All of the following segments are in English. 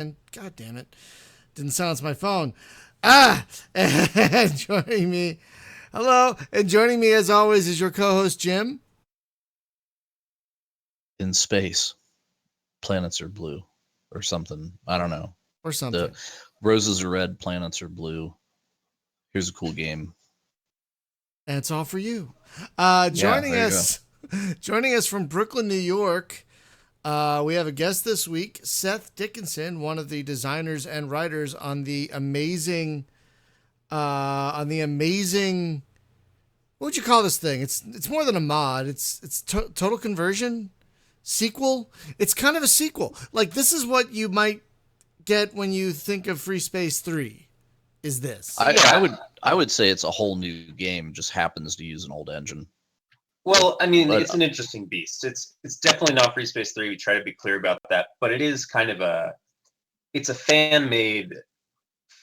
And God damn it, didn't silence my phone. And joining me, hello, and joining me as always is your co-host Jim. In space, planets are blue or something. I don't know. Or something. The roses are red, planets are blue. Here's a cool game. And it's all for you. Yeah, Joining there you go. us, joining us from Brooklyn, New York. We have a guest this week, Seth Dickinson, one of the designers and writers on the amazing. What would you call this thing? It's more than a mod. It's total conversion sequel. It's kind of a sequel. Like, this is what you might get when you think of Freespace 3. Is this? I would say it's a whole new game. Just happens to use an old engine. Well, I mean, But- it's an interesting beast. It's definitely not Freespace 3. We try to be clear about that, but it is kind of a fan-made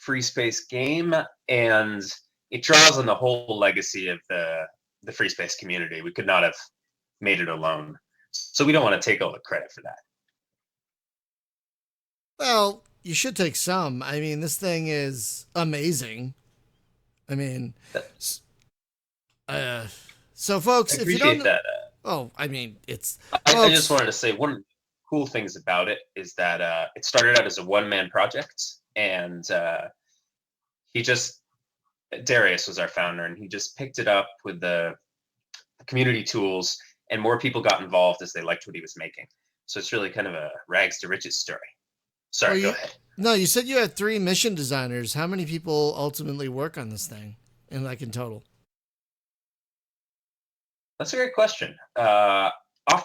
Freespace game, and it draws on the whole legacy of the Freespace community. We could not have made it alone, so we don't want to take all the credit for that. Well, you should take some. I mean, this thing is amazing. I mean, so folks, I if you don't appreciate that. oh, I mean, it's I folks, just wanted to say one of the cool things about it is that it started out as a one-man project, and Darius was our founder, and he just picked it up with the community tools, and more people got involved as they liked what he was making. So it's really kind of a rags to riches story. Sorry, go ahead. No, you said you had 3 mission designers. How many people ultimately work on this thing, in total? That's a great question. Off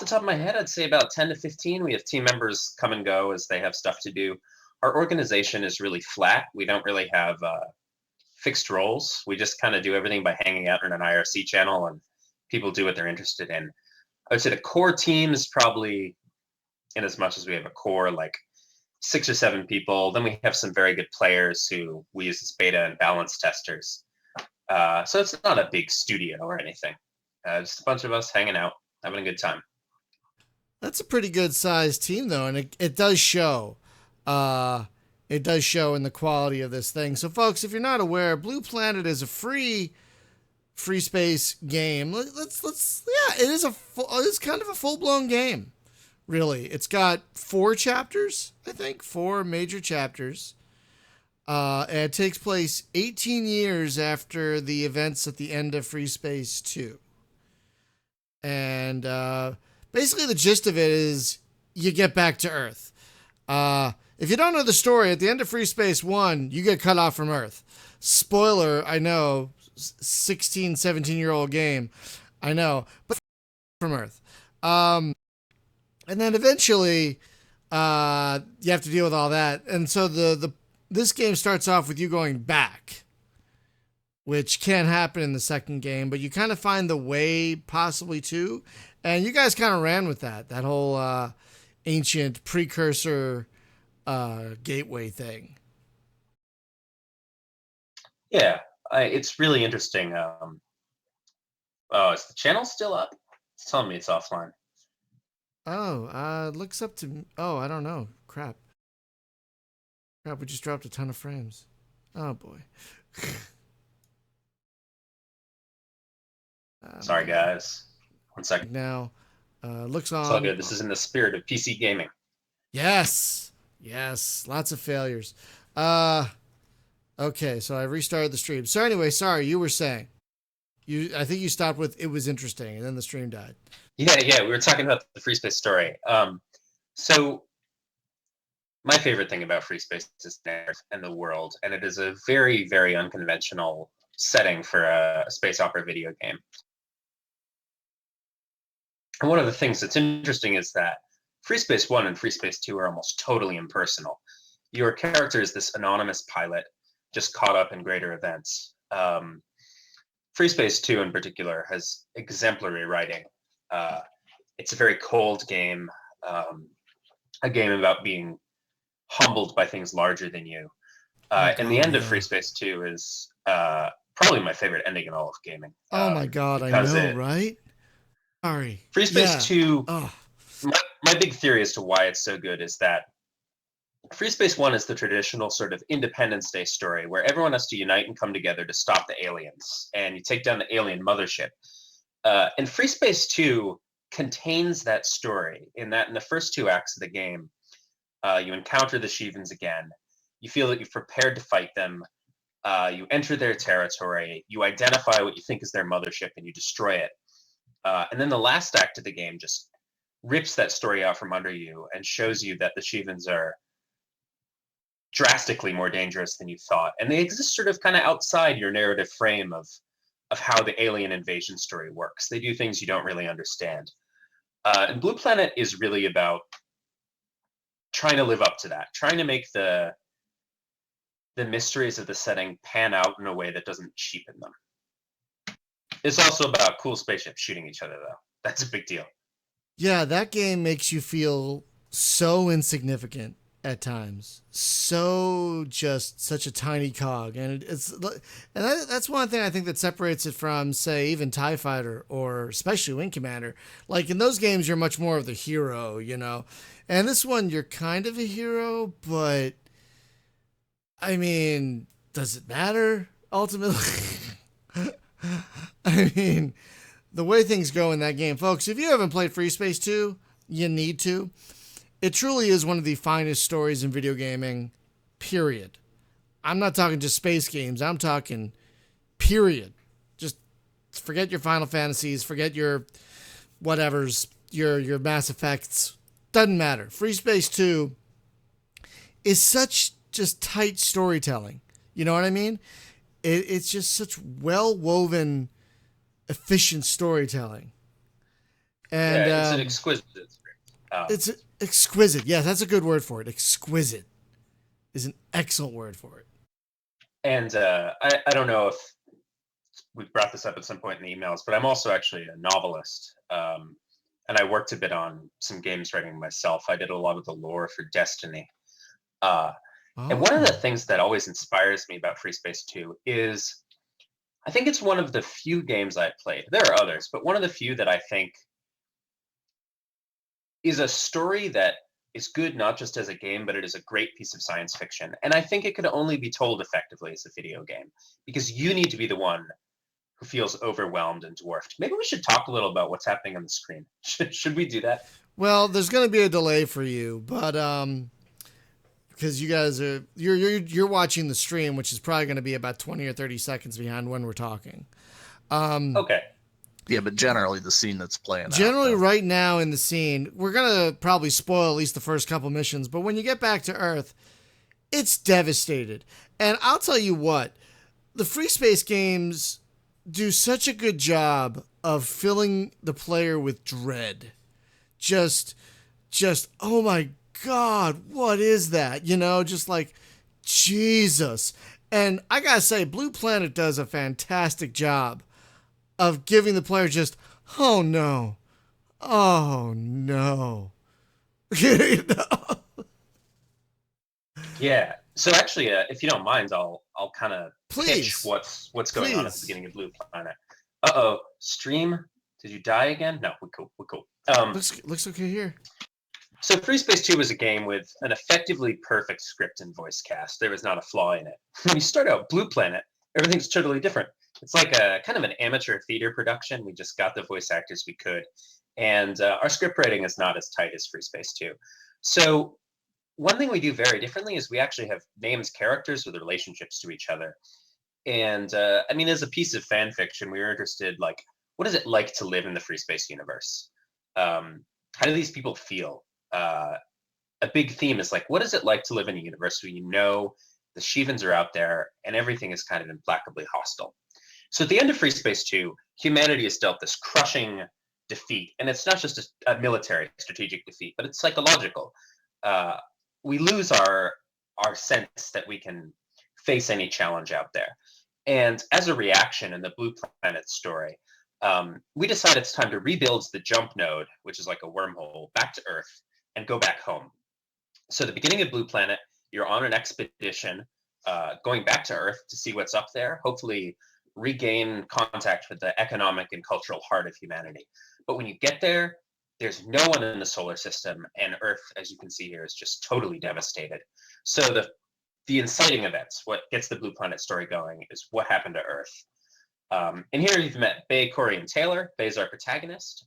the top of my head, I'd say about 10 to 15. We have team members come and go as they have stuff to do. Our organization is really flat. We don't really have fixed roles. We just kind of do everything by hanging out in an IRC channel, and people do what they're interested in. I would say the core team is probably, in as much as we have a core, like 6 or 7 people. Then we have some very good players who we use as beta and balance testers. So it's not a big studio or anything. Just a bunch of us hanging out, having a good time. That's a pretty good sized team, though, and it does show. It does show in the quality of this thing. So, folks, if you're not aware, Blue Planet is a free space game. It's kind of a full blown game. Really, it's got 4 chapters. I think 4 major chapters. And it takes place 18 years after the events at the end of Freespace 2. And basically the gist of it is you get back to Earth. If you don't know the story, at the end of Freespace 1, you get cut off from Earth. Spoiler, I know, 16, 17-year-old game. I know, but from Earth. And then eventually you have to deal with all that. And so this game starts off with you going back, which can happen in the second game, but you kind of find the way possibly to. And you guys kind of ran with that whole ancient precursor gateway thing. Yeah, it's really interesting. Is the channel still up? It's telling me it's offline. Oh, looks up to... Oh, I don't know. Crap, we just dropped a ton of frames. Oh, boy. Sorry, guys. 1 second. Now, looks on... It's all good. This is in the spirit of PC gaming. Yes. Lots of failures. Okay, so I restarted the stream. So anyway, sorry, you were saying. I think you stopped with it was interesting, and then the stream died. Yeah, we were talking about the Freespace story. So my favorite thing about Freespace is Earth and the world, and it is a very, very unconventional setting for a space opera video game. And one of the things that's interesting is that Freespace 1 and Freespace 2 are almost totally impersonal. Your character is this anonymous pilot just caught up in greater events. Freespace 2 in particular has exemplary writing. It's a very cold game, a game about being humbled by things larger than you. And the end of Freespace 2 is probably my favorite ending in all of gaming. Oh my God, I know, right? Sorry. Freespace 2, my big theory as to why it's so good is that Freespace 1 is the traditional sort of Independence Day story where everyone has to unite and come together to stop the aliens, and you take down the alien mothership. And Freespace 2 contains that story in that in the first 2 acts of the game, you encounter the Shivans again. You feel that you've prepared to fight them. You enter their territory. You identify what you think is their mothership, and you destroy it. And then the last act of the game just rips that story out from under you and shows you that the Shivans are drastically more dangerous than you thought. And they exist sort of kind of outside your narrative frame of how the alien invasion story works. They do things you don't really understand. And Blue Planet is really about trying to live up to that, trying to make the mysteries of the setting pan out in a way that doesn't cheapen them. It's also about cool spaceships shooting each other, though. That's a big deal. Yeah, that game makes you feel so insignificant at times, so just such a tiny cog, and that's one thing I think that separates it from, say, even TIE Fighter or especially Wing Commander. Like in those games, you're much more of the hero, and this one you're kind of a hero, but I mean, does it matter ultimately? I mean, the way things go in that game, folks, if you haven't played Freespace 2, you need to. It truly is one of the finest stories in video gaming, period. I'm not talking just space games. I'm talking period. Just forget your Final Fantasies, forget your whatevers, your Mass Effects. Doesn't matter. Freespace 2 is such just tight storytelling. You know what I mean? It's just such well-woven, efficient storytelling. And yeah, it's an exquisite script. It's exquisite. Yeah, that's a good word for it. Exquisite is an excellent word for it. And I don't know if we've brought this up at some point in the emails, but I'm also actually a novelist. And I worked a bit on some games writing myself. I did a lot of the lore for Destiny. And one of the things that always inspires me about Freespace 2 is I think it's one of the few games I've played. There are others, but one of the few that I think is a story that is good not just as a game, but it is a great piece of science fiction. And I think it could only be told effectively as a video game because you need to be the one who feels overwhelmed and dwarfed. Maybe we should talk a little about what's happening on the screen. Should we do that? Well, there's going to be a delay for you, but because you guys are you're watching the stream, which is probably going to be about 20 or 30 seconds behind when we're talking. Okay. Yeah, but generally the scene that's playing Generally, out, right now in the scene, we're going to probably spoil at least the first couple missions, but when you get back to Earth, it's devastated. And I'll tell you what, the Freespace games do such a good job of filling the player with dread. Just, oh my God, what is that? Just like, Jesus. And I gotta say, Blue Planet does a fantastic job of giving the player just, oh no. Yeah. So actually, if you don't mind, I'll kind of pitch Please. what's going on at the beginning of Blue Planet. Uh-oh, stream. Did you die again? No, we're cool. Looks okay here. So Freespace 2 is a game with an effectively perfect script and voice cast. There is not a flaw in it. When you start out Blue Planet, everything's totally different. It's like a kind of an amateur theater production. We just got the voice actors we could. And our script writing is not as tight as Freespace 2. So one thing we do very differently is we actually have named characters with relationships to each other. And I mean, as a piece of fan fiction, we were interested, like, what is it like to live in the Freespace universe? How do these people feel? A big theme is like, what is it like to live in a universe where the Shivans are out there and everything is kind of implacably hostile? So at the end of Freespace 2, humanity is dealt this crushing defeat. And it's not just a military strategic defeat, but it's psychological. We lose our sense that we can face any challenge out there. And as a reaction in the Blue Planet story, we decide it's time to rebuild the jump node, which is like a wormhole, back to Earth and go back home. So the beginning of Blue Planet, you're on an expedition going back to Earth to see what's up there, hopefully regain contact with the economic and cultural heart of humanity. But when you get there, there's no one in the solar system, and Earth, as you can see here, is just totally devastated. So the inciting events, what gets the Blue Planet story going, is what happened to Earth. And here you've met Bay, Corey, and Taylor. Bay's our protagonist.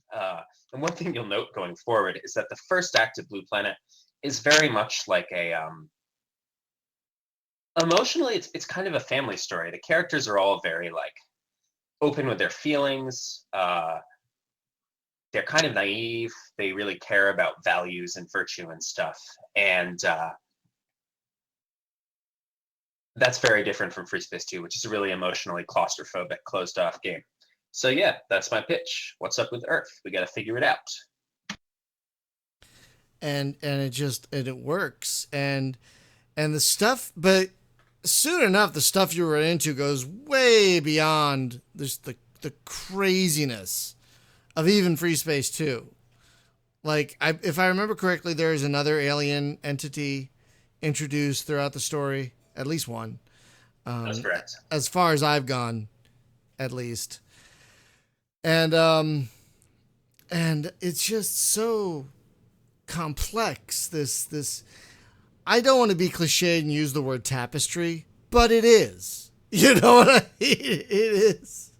And one thing you'll note going forward is that the first act of Blue Planet is very much like a emotionally, it's kind of a family story. The characters are all very like open with their feelings. They're kind of naive. They really care about values and virtue and stuff. And that's very different from Freespace 2, which is a really emotionally claustrophobic, closed-off game. So yeah, that's my pitch. What's up with Earth? We got to figure it out. And it works. And the stuff, but soon enough, the stuff you were into goes way beyond this, the craziness of even Freespace 2. Like, if I remember correctly, there is another alien entity introduced throughout the story. At least one. That's correct. As far as I've gone, at least. And it's just so complex. This I don't want to be cliched and use the word tapestry, but it is. You know what I mean? It is.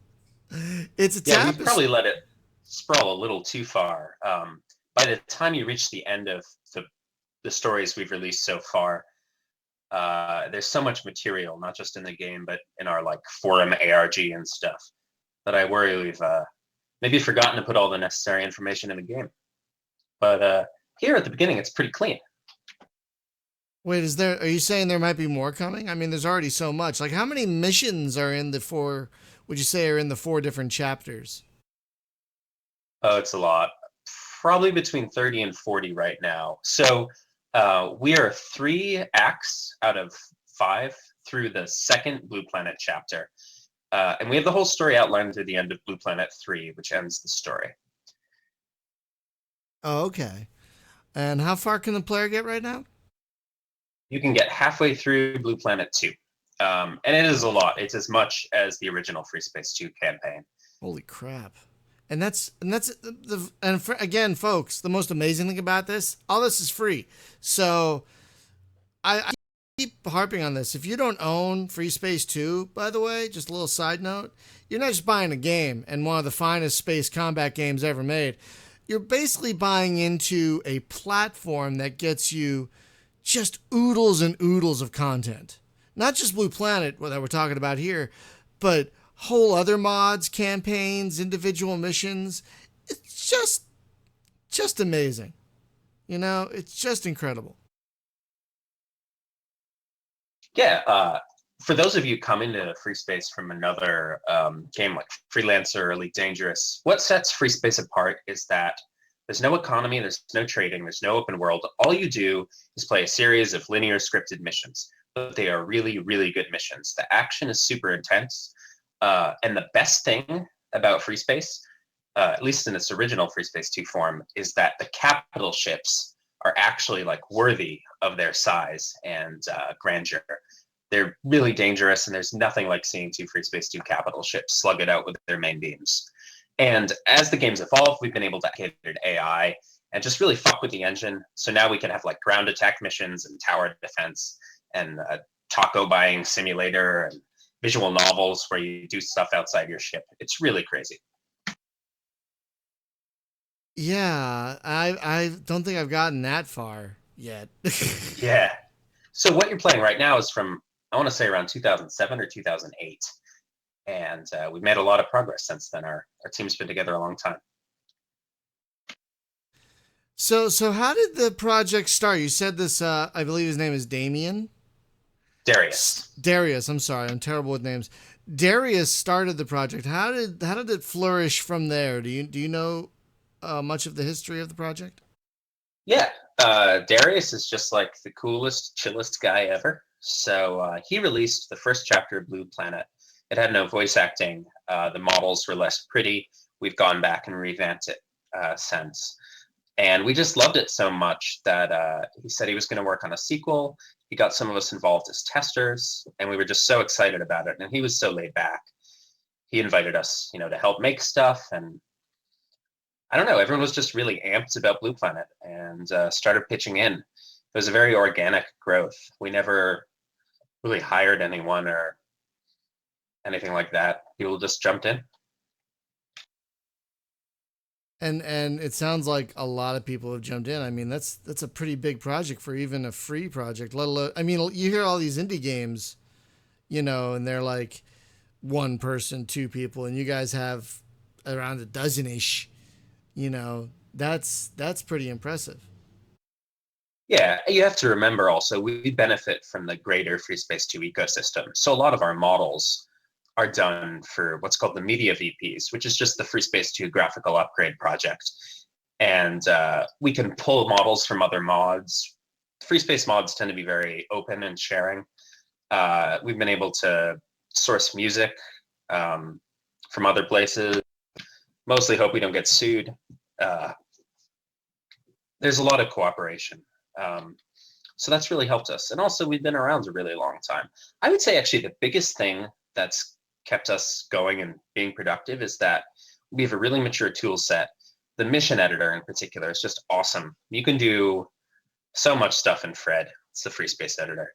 It's a tapestry. Yeah, we probably let it sprawl a little too far. By the time you reach the end of the stories we've released so far, there's so much material, not just in the game, but in our like forum ARG and stuff, that I worry we've maybe forgotten to put all the necessary information in the game. But here at the beginning, it's pretty clean. Wait, are you saying there might be more coming? I mean, there's already so much. Like, how many missions are in the four, would you say, are in the 4 different chapters? Oh, it's a lot. Probably between 30 and 40 right now. So we are 3 acts out of 5 through the second Blue Planet chapter. And we have the whole story outlined through the end of Blue Planet 3, which ends the story. Oh, okay. And how far can the player get right now? You can get halfway through Blue Planet 2. And it is a lot. It's as much as the original Freespace 2 campaign. Holy crap. And again, folks, the most amazing thing about this, all this is free. So I keep harping on this. If you don't own Freespace 2, by the way, just a little side note, you're not just buying a game and one of the finest space combat games ever made. You're basically buying into a platform that gets you just oodles and oodles of content. Not just Blue Planet, that we're talking about here, but whole other mods, campaigns, individual missions. It's just amazing. You know, it's just incredible. Yeah, for those of you coming to Freespace from another game like Freelancer or Elite Dangerous, what sets Freespace apart is that there's no economy, there's no trading, there's no open world. All you do is play a series of linear scripted missions, but they are really, really good missions. The action is super intense. And the best thing about Freespace, at least in its original Freespace 2 form, is that the capital ships are actually like worthy of their size and grandeur. They're really dangerous, and there's nothing like seeing 2 Freespace 2 capital ships slug it out with their main beams. And as the game's evolved, we've been able to activate AI and just really fuck with the engine. So now we can have like ground attack missions and tower defense and a taco buying simulator and visual novels where you do stuff outside your ship. It's really crazy. Yeah, I don't think I've gotten that far yet. Yeah. So what you're playing right now is from, I want to say, around 2007 or 2008. And we've made a lot of progress since then. Our team's been together a long time. So how did the project start? You said this, I believe his name is Damien? Darius, I'm sorry, I'm terrible with names. Darius started the project. How did it flourish from there? Do you know much of the history of the project? Yeah, Darius is just like the coolest, chillest guy ever. So he released the first chapter of Blue Planet. It had no voice acting. The models were less pretty. We've gone back and revamped it since. And we just loved it so much that he said he was going to work on a sequel. He got some of us involved as testers, and we were just so excited about it. And he was so laid back. He invited us, to help make stuff. And I don't know. Everyone was just really amped about Blue Planet and started pitching in. It was a very organic growth. We never really hired anyone or anything like that. People just jumped in. And it sounds like a lot of people have jumped in. I mean, that's a pretty big project for even a free project. Let alone, I mean, you hear all these indie games, and they're like one person, two people, and you guys have around a dozen-ish. That's pretty impressive. Yeah, you have to remember also we benefit from the greater Freespace 2 ecosystem. So a lot of our models are done for what's called the media VPs, which is just the Freespace 2 graphical upgrade project. And we can pull models from other mods. Freespace mods tend to be very open and sharing. We've been able to source music from other places. Mostly hope we don't get sued. There's a lot of cooperation. So that's really helped us. And also, we've been around a really long time. I would say, actually, the biggest thing that's kept us going and being productive is that we have a really mature tool set. The mission editor in particular is just awesome. You can do so much stuff in Fred. It's the Freespace editor.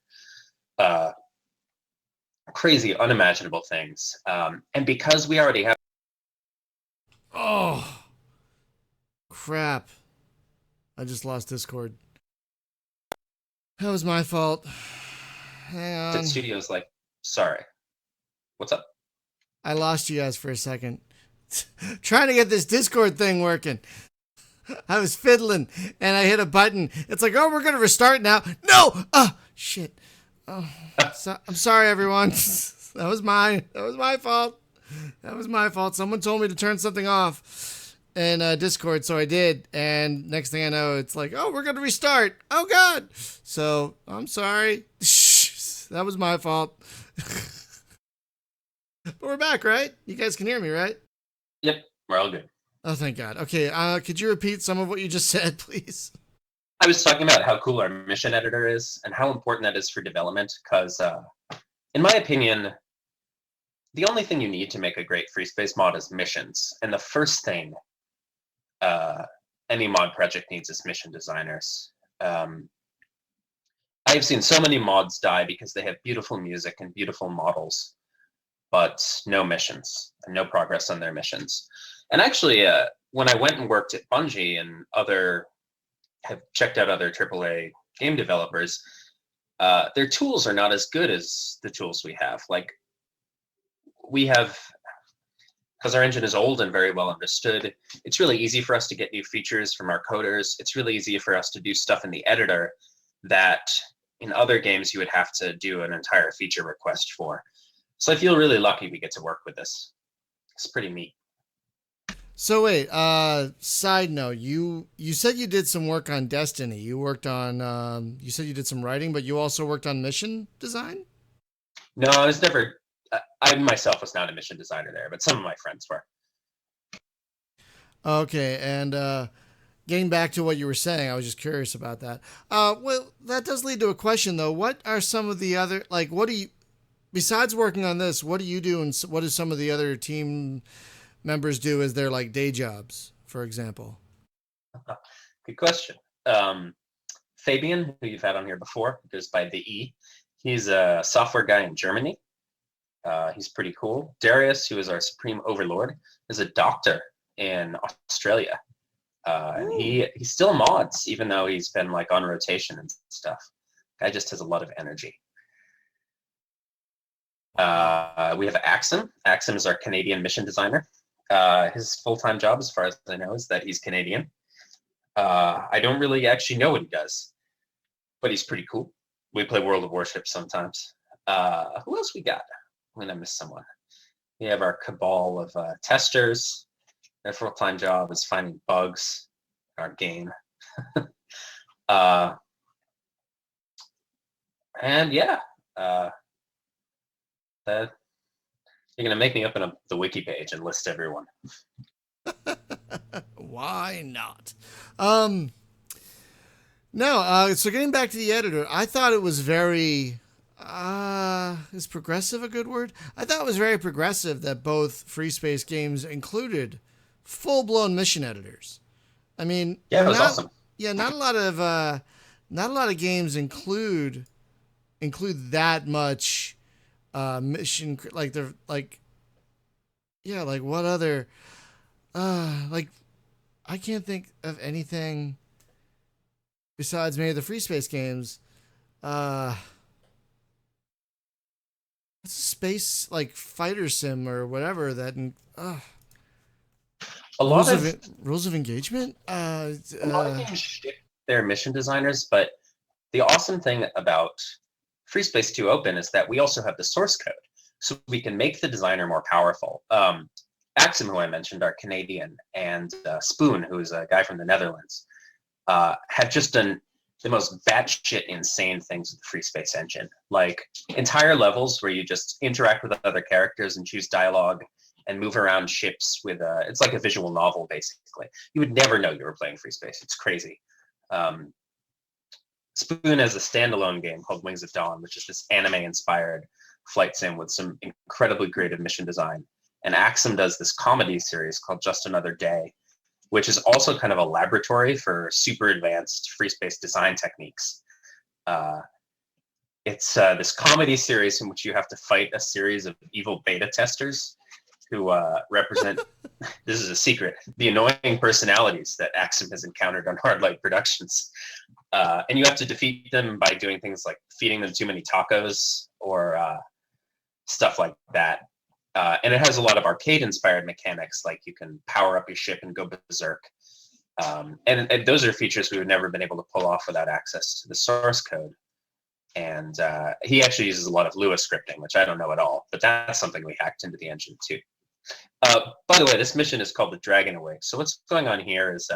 Crazy, unimaginable things. And because we already have... Oh, crap. I just lost Discord. That was my fault. Hang on. Studios like, sorry. What's up? I lost you guys for a second. Trying to get this Discord thing working. I was fiddling and I hit a button. It's like, oh, we're going to restart now. No! Oh, shit. Oh, I'm sorry, everyone. That was my fault. That was my fault. Someone told me to turn something off in Discord, so I did. And next thing I know, it's like, oh, we're going to restart. Oh, God. So I'm sorry. That was my fault. But we're back, right? You guys can hear me, right? Yep, we're all good. Oh, thank God. Okay, could you repeat some of what you just said, please? I was talking about how cool our mission editor is and how important that is for development, because in my opinion, the only thing you need to make a great Freespace mod is missions. And the first thing any mod project needs is mission designers. I've seen so many mods die because they have beautiful music and beautiful models, but no missions and no progress on their missions. And actually, when I went and worked at Bungie and have checked out other AAA game developers, their tools are not as good as the tools we have. Like, we have, because our engine is old and very well understood, it's really easy for us to get new features from our coders. It's really easy for us to do stuff in the editor that in other games you would have to do an entire feature request for. So I feel really lucky we get to work with this. It's pretty neat. So wait, side note, you said you did some work on Destiny. You worked on, you said you did some writing, but you also worked on mission design? No, I was never, I myself was not a mission designer there, but some of my friends were. Okay, and getting back to what you were saying, I was just curious about that. Well, that does lead to a question, though. What are some of the other, like, what do you, besides working on this, what do you do and what do some of the other team members do as their, like, day jobs, for example? Good question. Fabian, who you've had on here before, goes by the E. He's a software guy in Germany. He's pretty cool. Darius, who is our supreme overlord, is a doctor in Australia. And he still mods, even though he's been like on rotation and stuff. Guy just has a lot of energy. We have Axum. Axum is our Canadian mission designer. His full-time job, as far as I know, is that he's Canadian. I don't really actually know what he does, but he's pretty cool. We play World of Warships sometimes. Who else we got? I'm gonna miss someone. We have our cabal of testers. Their full-time job is finding bugs in our game. And yeah, that you're gonna make me open up the wiki page and list everyone. Why not? No, so getting back to the editor, I thought it was very, is progressive a good word? I thought it was very progressive that both Freespace games included full blown mission editors. I mean, Yeah, it was not, awesome. yeah, not a lot of games include that much mission, like they're like, yeah, like what other like I can't think of anything besides maybe the Freespace games. Uh what's a space like fighter sim or whatever that A lot of rules of engagement? a lot of games ship their mission designers, but the awesome thing about Freespace 2 Open is that we also have the source code, so we can make the designer more powerful. Axum, who I mentioned, are Canadian, and Spoon, who is a guy from the Netherlands, have just done the most batshit insane things with the Freespace engine. Like entire levels where you just interact with other characters and choose dialogue and move around ships with it's like a visual novel, basically. You would never know you were playing Freespace. It's crazy. Spoon has a standalone game called Wings of Dawn, which is this anime-inspired flight sim with some incredibly creative mission design. And Axum does this comedy series called Just Another Day, which is also kind of a laboratory for super advanced Freespace design techniques. It's this comedy series in which you have to fight a series of evil beta testers who represent, this is a secret, the annoying personalities that Axum has encountered on Hardlight Productions. And you have to defeat them by doing things like feeding them too many tacos or stuff like that. And it has a lot of arcade-inspired mechanics, like you can power up your ship and go berserk. And those are features we would never have been able to pull off without access to the source code. And he actually uses a lot of Lua scripting, which I don't know at all, but that's something we hacked into the engine too. By the way, this mission is called the Dragon Awake. So what's going on here is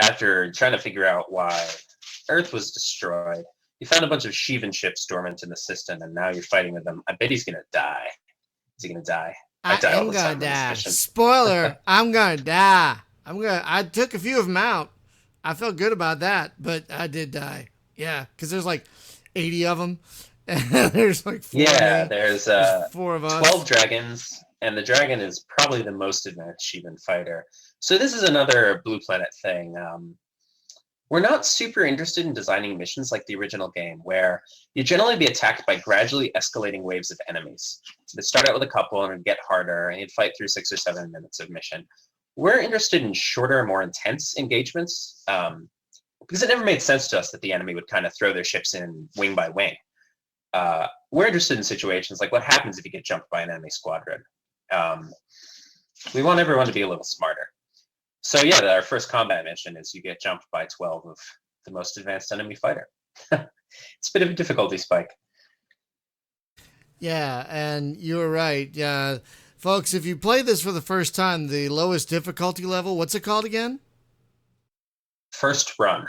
after trying to figure out why Earth was destroyed, you found a bunch of Shivan ships dormant in the system, and now you're fighting with them. I bet he's going to die. Is he gonna die? I die am gonna die. Spoiler: I'm gonna die. I took a few of them out. I felt good about that, but I did die. Yeah, because there's like 80 of them. There's like 4 there's 4 of us. 12 dragons, and the dragon is probably the most advanced Shivan fighter. So this is another Blue Planet thing. We're not super interested in designing missions like the original game, where you generally be attacked by gradually escalating waves of enemies. So they start out with a couple and it'd get harder, and you'd fight through 6 or 7 minutes of mission. We're interested in shorter, more intense engagements, because it never made sense to us that the enemy would kind of throw their ships in wing by wing. We're interested in situations like what happens if you get jumped by an enemy squadron. We want everyone to be a little smarter. So yeah, our first combat mission is you get jumped by 12 of the most advanced enemy fighter. It's a bit of a difficulty spike. Yeah, and you were right. Yeah, folks, if you play this for the first time, the lowest difficulty level, what's it called again? First run.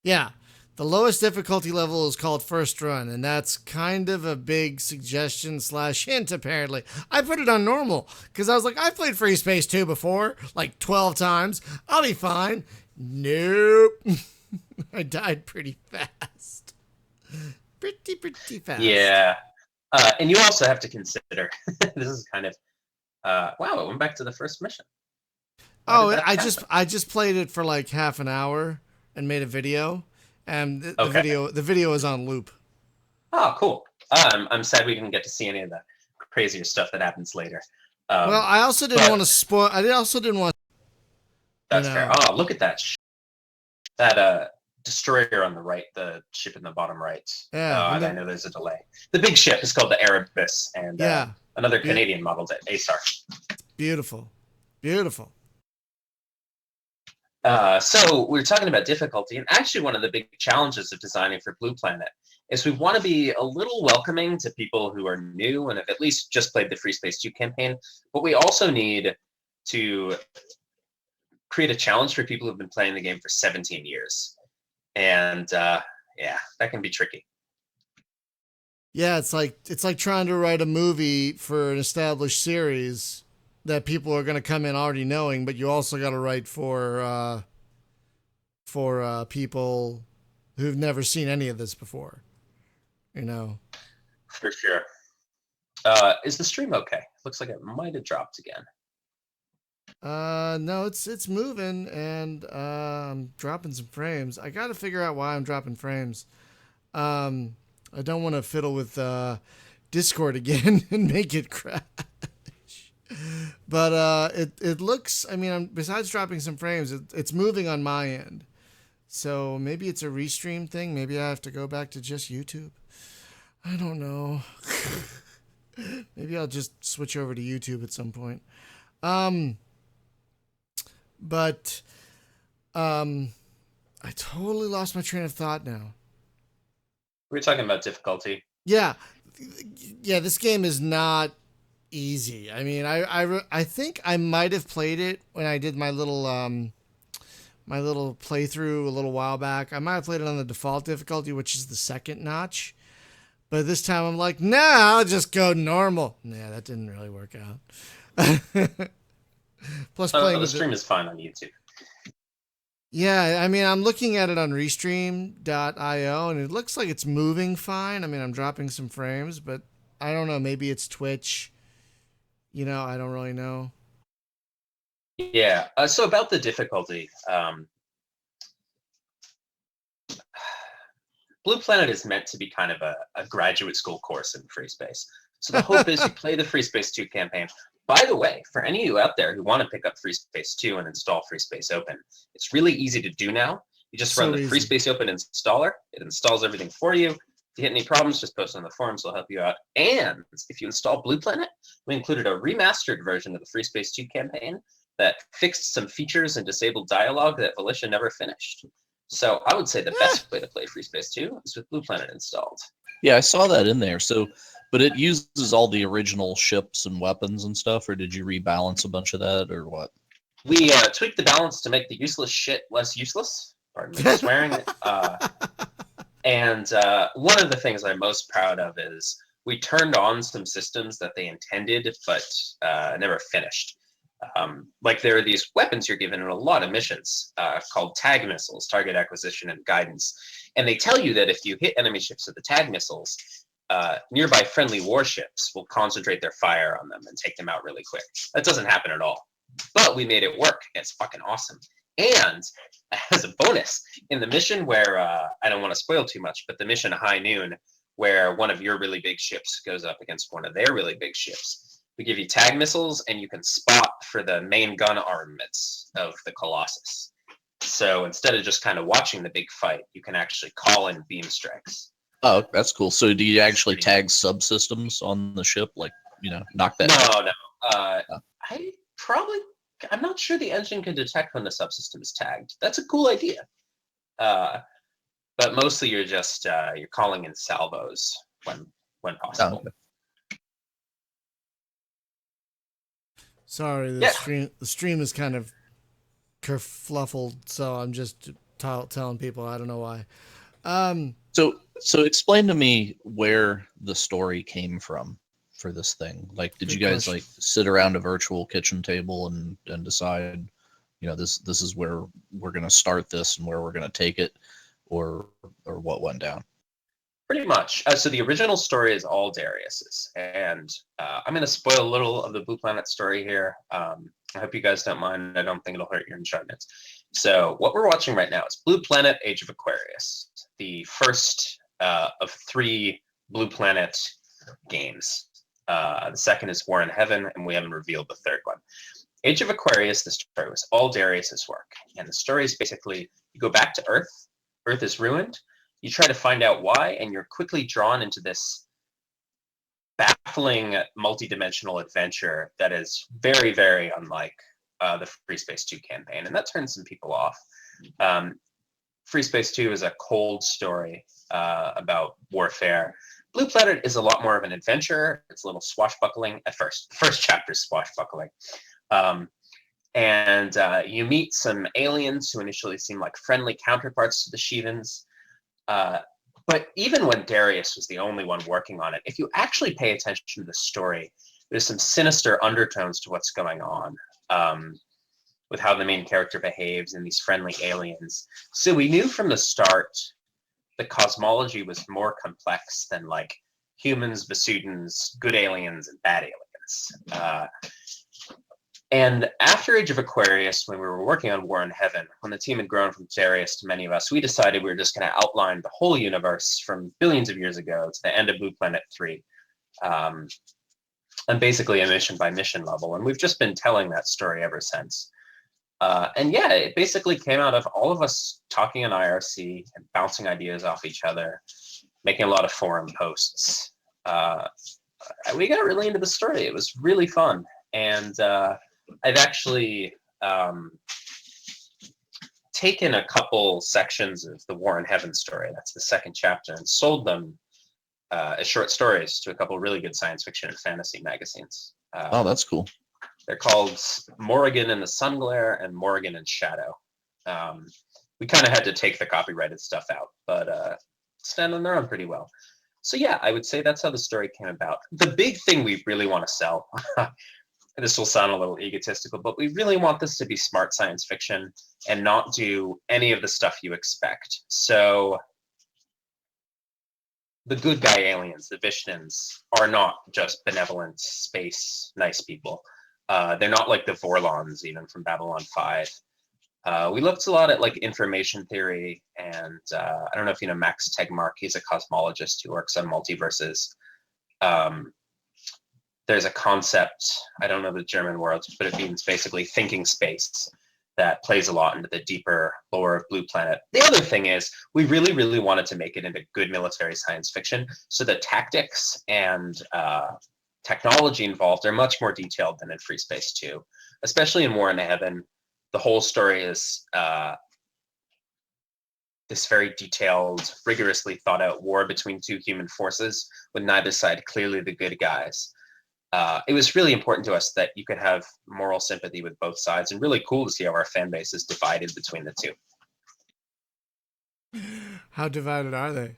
Yeah, the lowest difficulty level is called First Run, and that's kind of a big suggestion / hint, apparently. I put it on normal, because I was like, I've played Freespace 2 before, like 12 times. I'll be fine. Nope. I died pretty fast. Pretty fast. Yeah. And you also have to consider, this is kind of, wow, it went back to the first mission. I just played it for like half an hour and made a video. And the video is on loop. Oh, cool. I'm sad we didn't get to see any of the crazier stuff that happens later. Well, I also didn't want to spoil. I also didn't want. That's fair. Oh, look at that. That destroyer on the right, the ship in the bottom right. Yeah. I know there's a delay. The big ship is called the Erebus, and another Canadian model, the ASAR. Beautiful. Beautiful. So we were talking about difficulty, and actually one of the big challenges of designing for Blue Planet is we want to be a little welcoming to people who are new and have at least just played the Freespace 2 campaign, but we also need to create a challenge for people who've been playing the game for 17 years. And that can be tricky. Yeah, it's like trying to write a movie for an established series that people are going to come in already knowing, but you also got to write for people who've never seen any of this before. You know. For sure. Is the stream okay? Looks like it might have dropped again. No, it's moving, and I'm dropping some frames. I got to figure out why I'm dropping frames. I don't want to fiddle with Discord again and make it crash. But it looks. I mean, besides dropping some frames, it's moving on my end. So maybe it's a restream thing. Maybe I have to go back to just YouTube. I don't know. Maybe I'll just switch over to YouTube at some point. But I totally lost my train of thought now. We're talking about difficulty. Yeah, yeah. This game is not easy. I mean, I think I might have played it when I did my little playthrough a little while back. I might have played it on the default difficulty, which is the second notch. But this time I'm like, nah, I'll just go normal. Nah, that didn't really work out. Plus, playing the stream is fine on YouTube. Yeah, I mean, I'm looking at it on Restream.io, and it looks like it's moving fine. I mean, I'm dropping some frames, but I don't know. Maybe it's Twitch. You know, I don't really know. Yeah. So about the difficulty, Blue Planet is meant to be kind of a graduate school course in Freespace. So the hope is you play the Freespace 2 campaign. By the way, for any of you out there who want to pick up Freespace 2 and install Freespace Open, it's really easy to do now. You just run the Freespace Open installer. It installs everything for you. If you hit any problems, just post on the forums. We'll help you out. And if you install Blue Planet, we included a remastered version of the Freespace 2 campaign that fixed some features and disabled dialogue that Felicia never finished. So I would say the best way to play Freespace 2 is with Blue Planet installed. Yeah, I saw that in there. So, but it uses all the original ships and weapons and stuff, or did you rebalance a bunch of that, or what? We tweaked the balance to make the useless shit less useless. Pardon me for swearing. And one of the things I'm most proud of is we turned on some systems that they intended but never finished. Like there are these weapons you're given in a lot of missions called tag missiles, target acquisition and guidance. And they tell you that if you hit enemy ships with the tag missiles, nearby friendly warships will concentrate their fire on them and take them out really quick. That doesn't happen at all. But we made it work. It's fucking awesome. And as a bonus, in the mission where, I don't want to spoil too much, but the mission High Noon, where one of your really big ships goes up against one of their really big ships, we give you tag missiles and you can spot for the main gun armaments of the Colossus. So instead of just kind of watching the big fight, you can actually call in beam strikes. Oh, that's cool. So do you actually tag subsystems on the ship? Like, you know, knock that No. I'm not sure the engine can detect when the subsystem is tagged. That's a cool idea. But mostly you're just you're calling in salvos when possible. Oh, okay. Sorry, the stream is kind of kerfluffled, so I'm just telling people. I don't know why. So explain to me where the story came from for this thing. Like, did you guys like sit around a virtual kitchen table and decide, you know, this is where we're going to start this and where we're going to take it, or what went down? Pretty much. So the original story is all Darius's, and I'm going to spoil a little of the Blue Planet story here. I hope you guys don't mind. I don't think it'll hurt your enjoyment. So what we're watching right now is Blue Planet: Age of Aquarius, the first of 3 Blue Planet games. The second is War in Heaven, and we haven't revealed the third one. Age of Aquarius, the story was all Darius's work, and the story is basically you go back to Earth. Earth is ruined. You try to find out why, and you're quickly drawn into this baffling multi-dimensional adventure that is very, very unlike the Freespace 2 campaign, and that turns some people off. Freespace 2 is a cold story about warfare. Blue Planet is a lot more of an adventure. It's a little swashbuckling at first. The first chapter is swashbuckling. And you meet some aliens who initially seem like friendly counterparts to the Shivans. But even when Darius was the only one working on it, if you actually pay attention to the story, there's some sinister undertones to what's going on with how the main character behaves and these friendly aliens. So we knew from the start the cosmology was more complex than like humans, Vasudans, good aliens, and bad aliens. And after Age of Aquarius, when we were working on War in Heaven, when the team had grown from Darius to many of us, we decided we were just going to outline the whole universe from billions of years ago to the end of Blue Planet 3, and basically a mission by mission level. And we've just been telling that story ever since. And yeah, it basically came out of all of us talking in IRC and bouncing ideas off each other, making a lot of forum posts. We got really into the story. It was really fun. And I've actually taken a couple sections of the War in Heaven story, that's the second chapter, and sold them as short stories to a couple really good science fiction and fantasy magazines. Oh, that's cool. They're called Morrigan in the Sun Glare and Morrigan in Shadow. We kind of had to take the copyrighted stuff out, but stand on their own pretty well. So yeah, I would say that's how the story came about. The big thing we really want to sell, this will sound a little egotistical, but we really want this to be smart science fiction and not do any of the stuff you expect. So the good guy aliens, the Vishnans, are not just benevolent space nice people. They're not like the Vorlons, even from Babylon 5. We looked a lot at like information theory, and I don't know if you know Max Tegmark. He's a cosmologist who works on multiverses. There's a concept, I don't know the German word, but it means basically thinking space, that plays a lot into the deeper lore of Blue Planet. The other thing is, we really, really wanted to make it into good military science fiction, so the tactics and technology involved are much more detailed than in Freespace 2, especially in War in Heaven. The whole story is this very detailed, rigorously thought out war between two human forces, with neither side clearly the good guys. It was really important to us that you could have moral sympathy with both sides, and really cool to see how our fan base is divided between the two. How divided are they?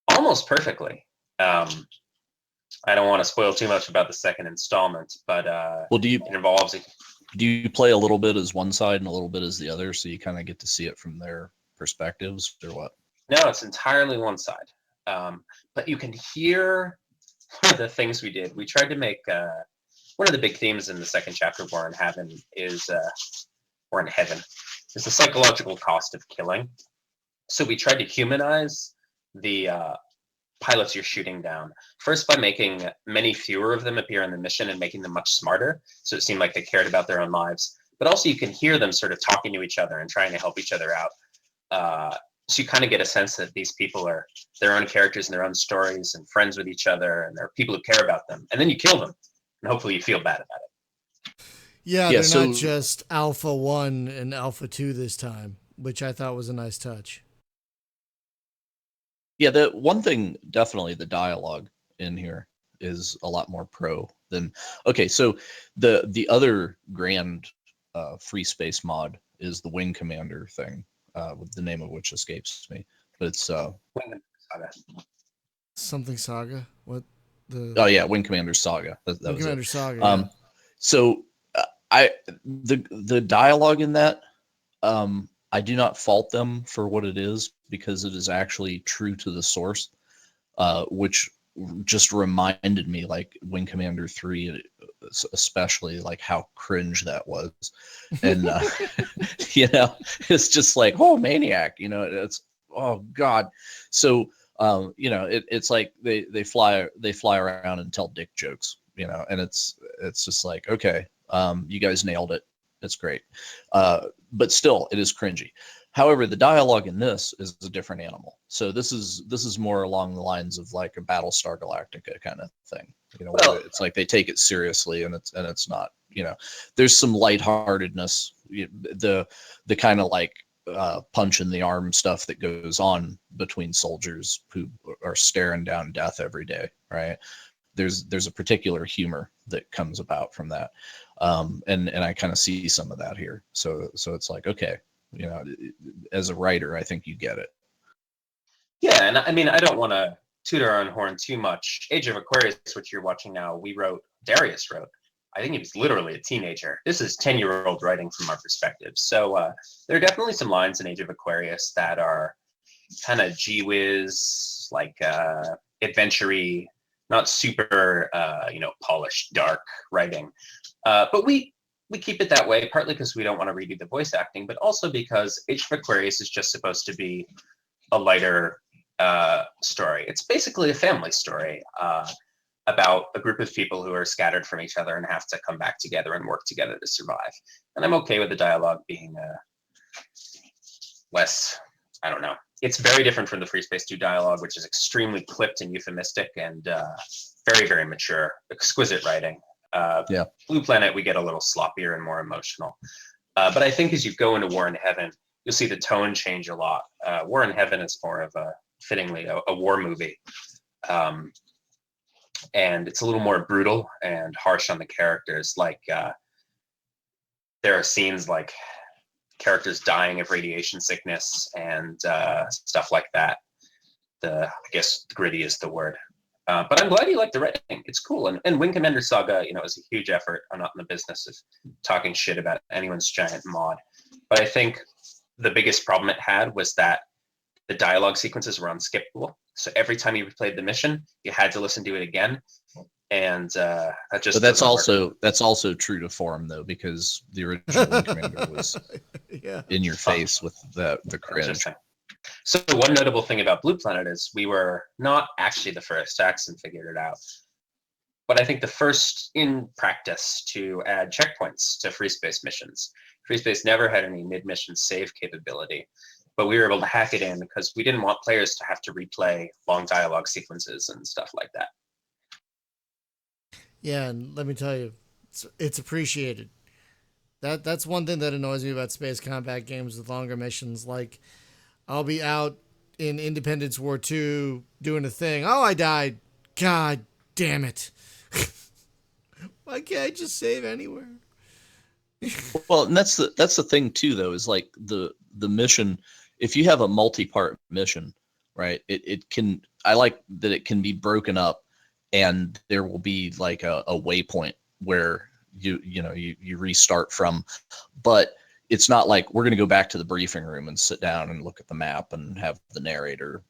Almost perfectly. I don't want to spoil too much about the second installment, but Well, it involves do you play a little bit as one side and a little bit as the other, so you kind of get to see it from their perspectives, or what? No, it's entirely one side. But you can hear one of the things we did. We tried to make one of the big themes in the second chapter of War in Heaven is War in Heaven is the psychological cost of killing. So we tried to humanize the pilots you're shooting down. First, by making many fewer of them appear in the mission and making them much smarter, so it seemed like they cared about their own lives. But also you can hear them sort of talking to each other and trying to help each other out. So you kind of get a sense that these people are their own characters and their own stories and friends with each other, and they're people who care about them. And then you kill them, and hopefully you feel bad about it. Yeah, they're not just Alpha 1 and Alpha 2 this time, which I thought was a nice touch. Yeah, the one thing, definitely the dialogue in here is a lot more pro than... Okay, so the other grand Freespace mod is the Wing Commander thing, with the name of which escapes me. But it's something Saga. What the? Oh yeah, Wing Commander Saga. That Wing was Commander it. Saga. Yeah. So the dialogue in that, I do not fault them for what it is, because it is actually true to the source, which just reminded me, like Wing Commander 3, especially, like how cringe that was. And you know, it's just like, oh, maniac, you know, it's, oh god. So you know, it's like they fly around and tell dick jokes, you know, and it's just like, okay, you guys nailed it, it's great, but still it is cringy. However, the dialogue in this is a different animal. So this is more along the lines of like a Battlestar Galactica kind of thing. You know, where it's like they take it seriously, and it's not. You know, there's some lightheartedness. The kind of like punch in the arm stuff that goes on between soldiers who are staring down death every day, right? There's a particular humor that comes about from that, and I kind of see some of that here. So it's like, okay. You know, as a writer, I think you get it. Yeah, and I mean, I don't want to toot our own horn too much. Age of Aquarius, which you're watching now, Darius wrote. I think he was literally a teenager. This is 10-year-old writing from our perspective. So there are definitely some lines in Age of Aquarius that are kind of gee whiz, like adventure-y, not super, polished, dark writing. But we keep it that way, partly because we don't want to redo the voice acting, but also because Age of Aquarius is just supposed to be a lighter story. It's basically a family story about a group of people who are scattered from each other and have to come back together and work together to survive. And I'm okay with the dialogue being less, I don't know. It's very different from the Freespace 2 dialogue, which is extremely clipped and euphemistic and very, very mature, exquisite writing. Blue Planet, we get a little sloppier and more emotional. But I think as you go into War in Heaven, you'll see the tone change a lot. War in Heaven is more of fittingly, a war movie. And it's a little more brutal and harsh on the characters. Like, there are scenes like characters dying of radiation sickness and stuff like that. I guess gritty is the word. But I'm glad you like the writing. It's cool. And Wing Commander Saga, is a huge effort. I'm not in the business of talking shit about anyone's giant mod. But I think the biggest problem it had was that the dialogue sequences were unskippable. So every time you replayed the mission, you had to listen to it again. And that just. But that's also true to form though, because the original Wing Commander was in your face with the cringe. So one notable thing about Blue Planet is we were not actually the first. Jackson figured it out. But I think the first in practice to add checkpoints to Freespace missions. Freespace never had any mid-mission save capability, but we were able to hack it in because we didn't want players to have to replay long dialogue sequences and stuff like that. Yeah, and let me tell you, it's appreciated. That's one thing that annoys me about space combat games with longer missions. Like, I'll be out in Independence War 2 doing a thing. Oh, I died. God damn it. Why can't I just save anywhere? Well, and that's the thing too, though, is like the mission. If you have a multi-part mission, right? I like that it can be broken up, and there will be like a waypoint where you restart from, but it's not like we're going to go back to the briefing room and sit down and look at the map and have the narrator,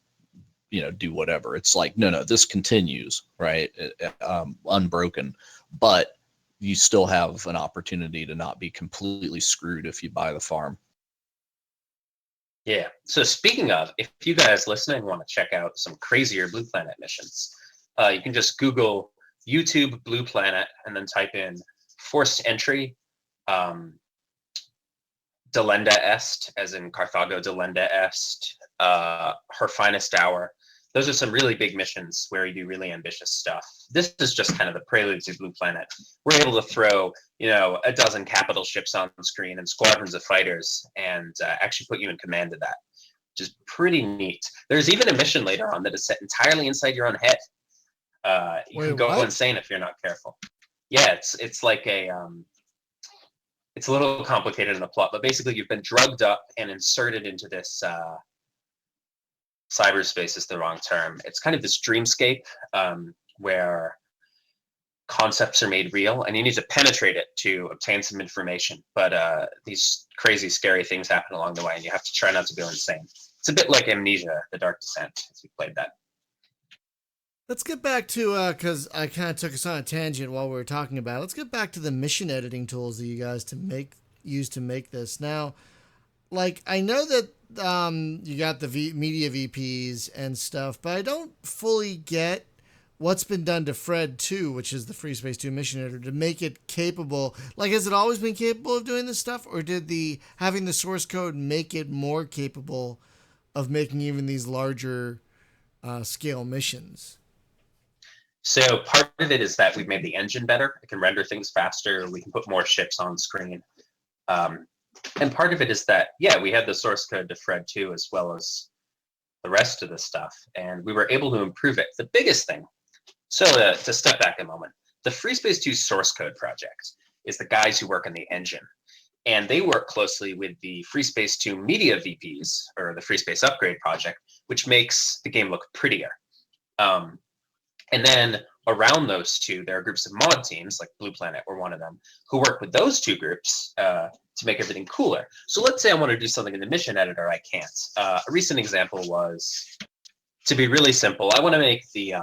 do whatever. It's like, no, this continues, right? Unbroken, but you still have an opportunity to not be completely screwed if you buy the farm. Yeah. So speaking of, if you guys listening want to check out some crazier Blue Planet missions, you can just Google YouTube Blue Planet and then type in forced entry, Delenda Est, as in Carthago Delenda Est, Her Finest Hour. Those are some really big missions where you do really ambitious stuff. This is just kind of the prelude to Blue Planet. We're able to throw, a dozen capital ships on screen and squadrons of fighters and actually put you in command of that, which is pretty neat. There's even a mission later on that is set entirely inside your own head. You can go insane if you're not careful. Yeah, it's like it's a little complicated in the plot, but basically you've been drugged up and inserted into this cyberspace is the wrong term. It's kind of this dreamscape where concepts are made real, and you need to penetrate it to obtain some information. But these crazy, scary things happen along the way, and you have to try not to go insane. It's a bit like Amnesia: The Dark Descent, as we played that. Let's get back to, because I kind of took us on a tangent while we were talking about it. Let's get back to the mission editing tools that you guys use to make this. Now, like, I know that you got the media VPs and stuff, but I don't fully get what's been done to Fred 2, which is the Freespace 2 mission editor, to make it capable. Like, has it always been capable of doing this stuff, or did having the source code make it more capable of making even these larger scale missions? So part of it is that we've made the engine better. It can render things faster. We can put more ships on screen. And part of it is that, we had the source code to Fred 2 as well as the rest of the stuff, and we were able to improve it. The biggest thing, so to step back a moment, the Freespace 2 source code project is the guys who work on the engine. And they work closely with the Freespace 2 media VPs, or the Freespace upgrade project, which makes the game look prettier. And then around those two, there are groups of mod teams, like Blue Planet were one of them, who work with those two groups to make everything cooler. So let's say I want to do something in the mission editor, I can't. A recent example was, to be really simple, I want to make the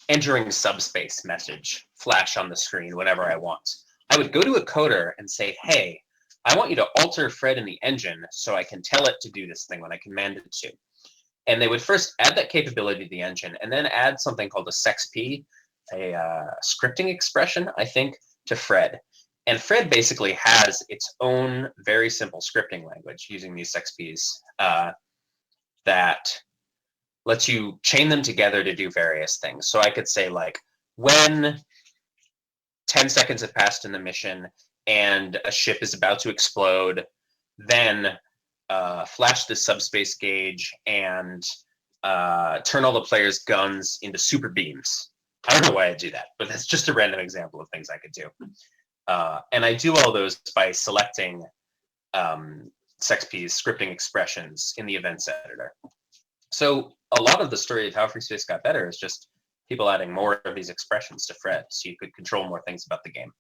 entering subspace message flash on the screen whenever I want. I would go to a coder and say, hey, I want you to alter Fred in the engine so I can tell it to do this thing when I command it to. And they would first add that capability to the engine and then add something called a sexp, a scripting expression, I think, to Fred. And Fred basically has its own very simple scripting language using these sexps that lets you chain them together to do various things. So I could say, like, when 10 seconds have passed in the mission and a ship is about to explode, then flash the subspace gauge and turn all the players' guns into super beams. I don't know why I do that, but that's just a random example of things I could do. And I do all those by selecting sexp's scripting expressions in the events editor. So a lot of the story of how Freespace got better is just people adding more of these expressions to Fred, so you could control more things about the game.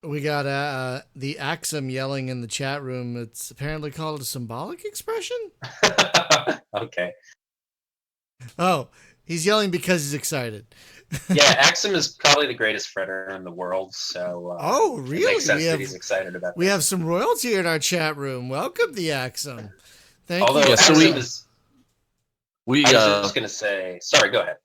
We got the Axum yelling in the chat room. It's apparently called a symbolic expression. Okay. Oh, he's yelling because he's excited. Yeah, Axum is probably the greatest Fredder in the world. So. Oh, really? It makes sense that he's excited about. We have some royalty in our chat room. Welcome, the Axum. Thank Although you. Axum I was just gonna say. Sorry, go ahead.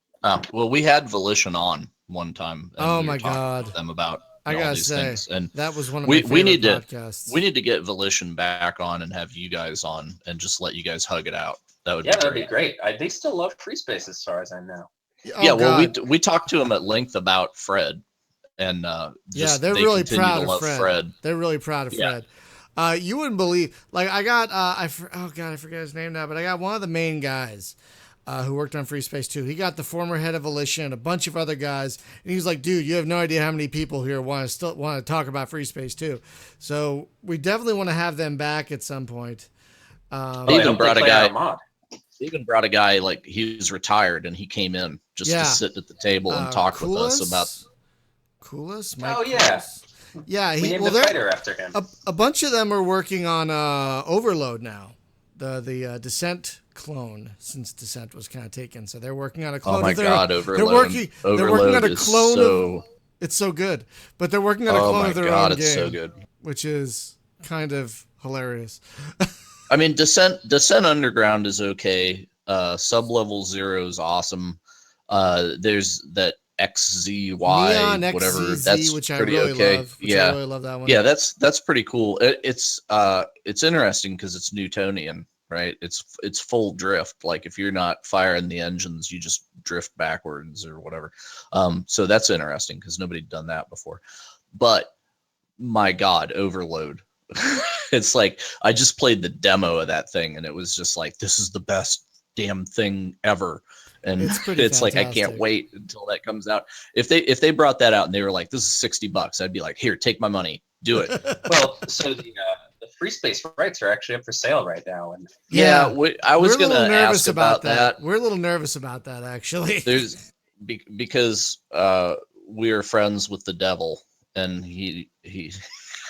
Well, we had Volition on one time. And Oh we my were talking God! to them about I all gotta these say, things. And that was one of my favorite podcasts. We need to get Volition back on and have you guys on and just let you guys hug it out. That would that'd be great. They still love Freespace as far as I know. Oh, yeah, well, God. we talked to them at length about Fred, and yeah, they're really proud of Fred. They're really proud of Fred. You wouldn't believe, like, I got I forget his name now, but I got one of the main guys who worked on Freespace 2. He got the former head of Volition, a bunch of other guys, and he was like, dude, you have no idea how many people here want to talk about Freespace 2. So we definitely want to have them back at some point. They even brought a guy like he was retired and he came in just to sit at the table and talk with us about Coolest. Yeah, we named a fighter after him. A bunch of them are working on Overload now, the Descent clone, since Descent was kind of taken. So they're working on a clone. Oh my God, Overload! They're working on a clone. So... It's so good, but they're working on a clone of their own game. It's so good, which is kind of hilarious. I mean, Descent Underground is okay. Sublevel 0 is awesome. There's that XZY, Neon whatever. XZZ, that's which pretty I really okay. love. I really love that one. Yeah, that's pretty cool. It's interesting because it's Newtonian, right? It's full drift. Like if you're not firing the engines, you just drift backwards or whatever. So that's interesting because nobody'd done that before. But my God, Overload. It's like I just played the demo of that thing and it was just like, this is the best damn thing ever. And it's like, I can't wait until that comes out. If they brought that out and they were like, this is $60, I'd be like, here, take my money, do it. Well, so the Freespace rights are actually up for sale right now. And I was going to ask about that. We're a little nervous about that, actually. Because we are friends with the devil and he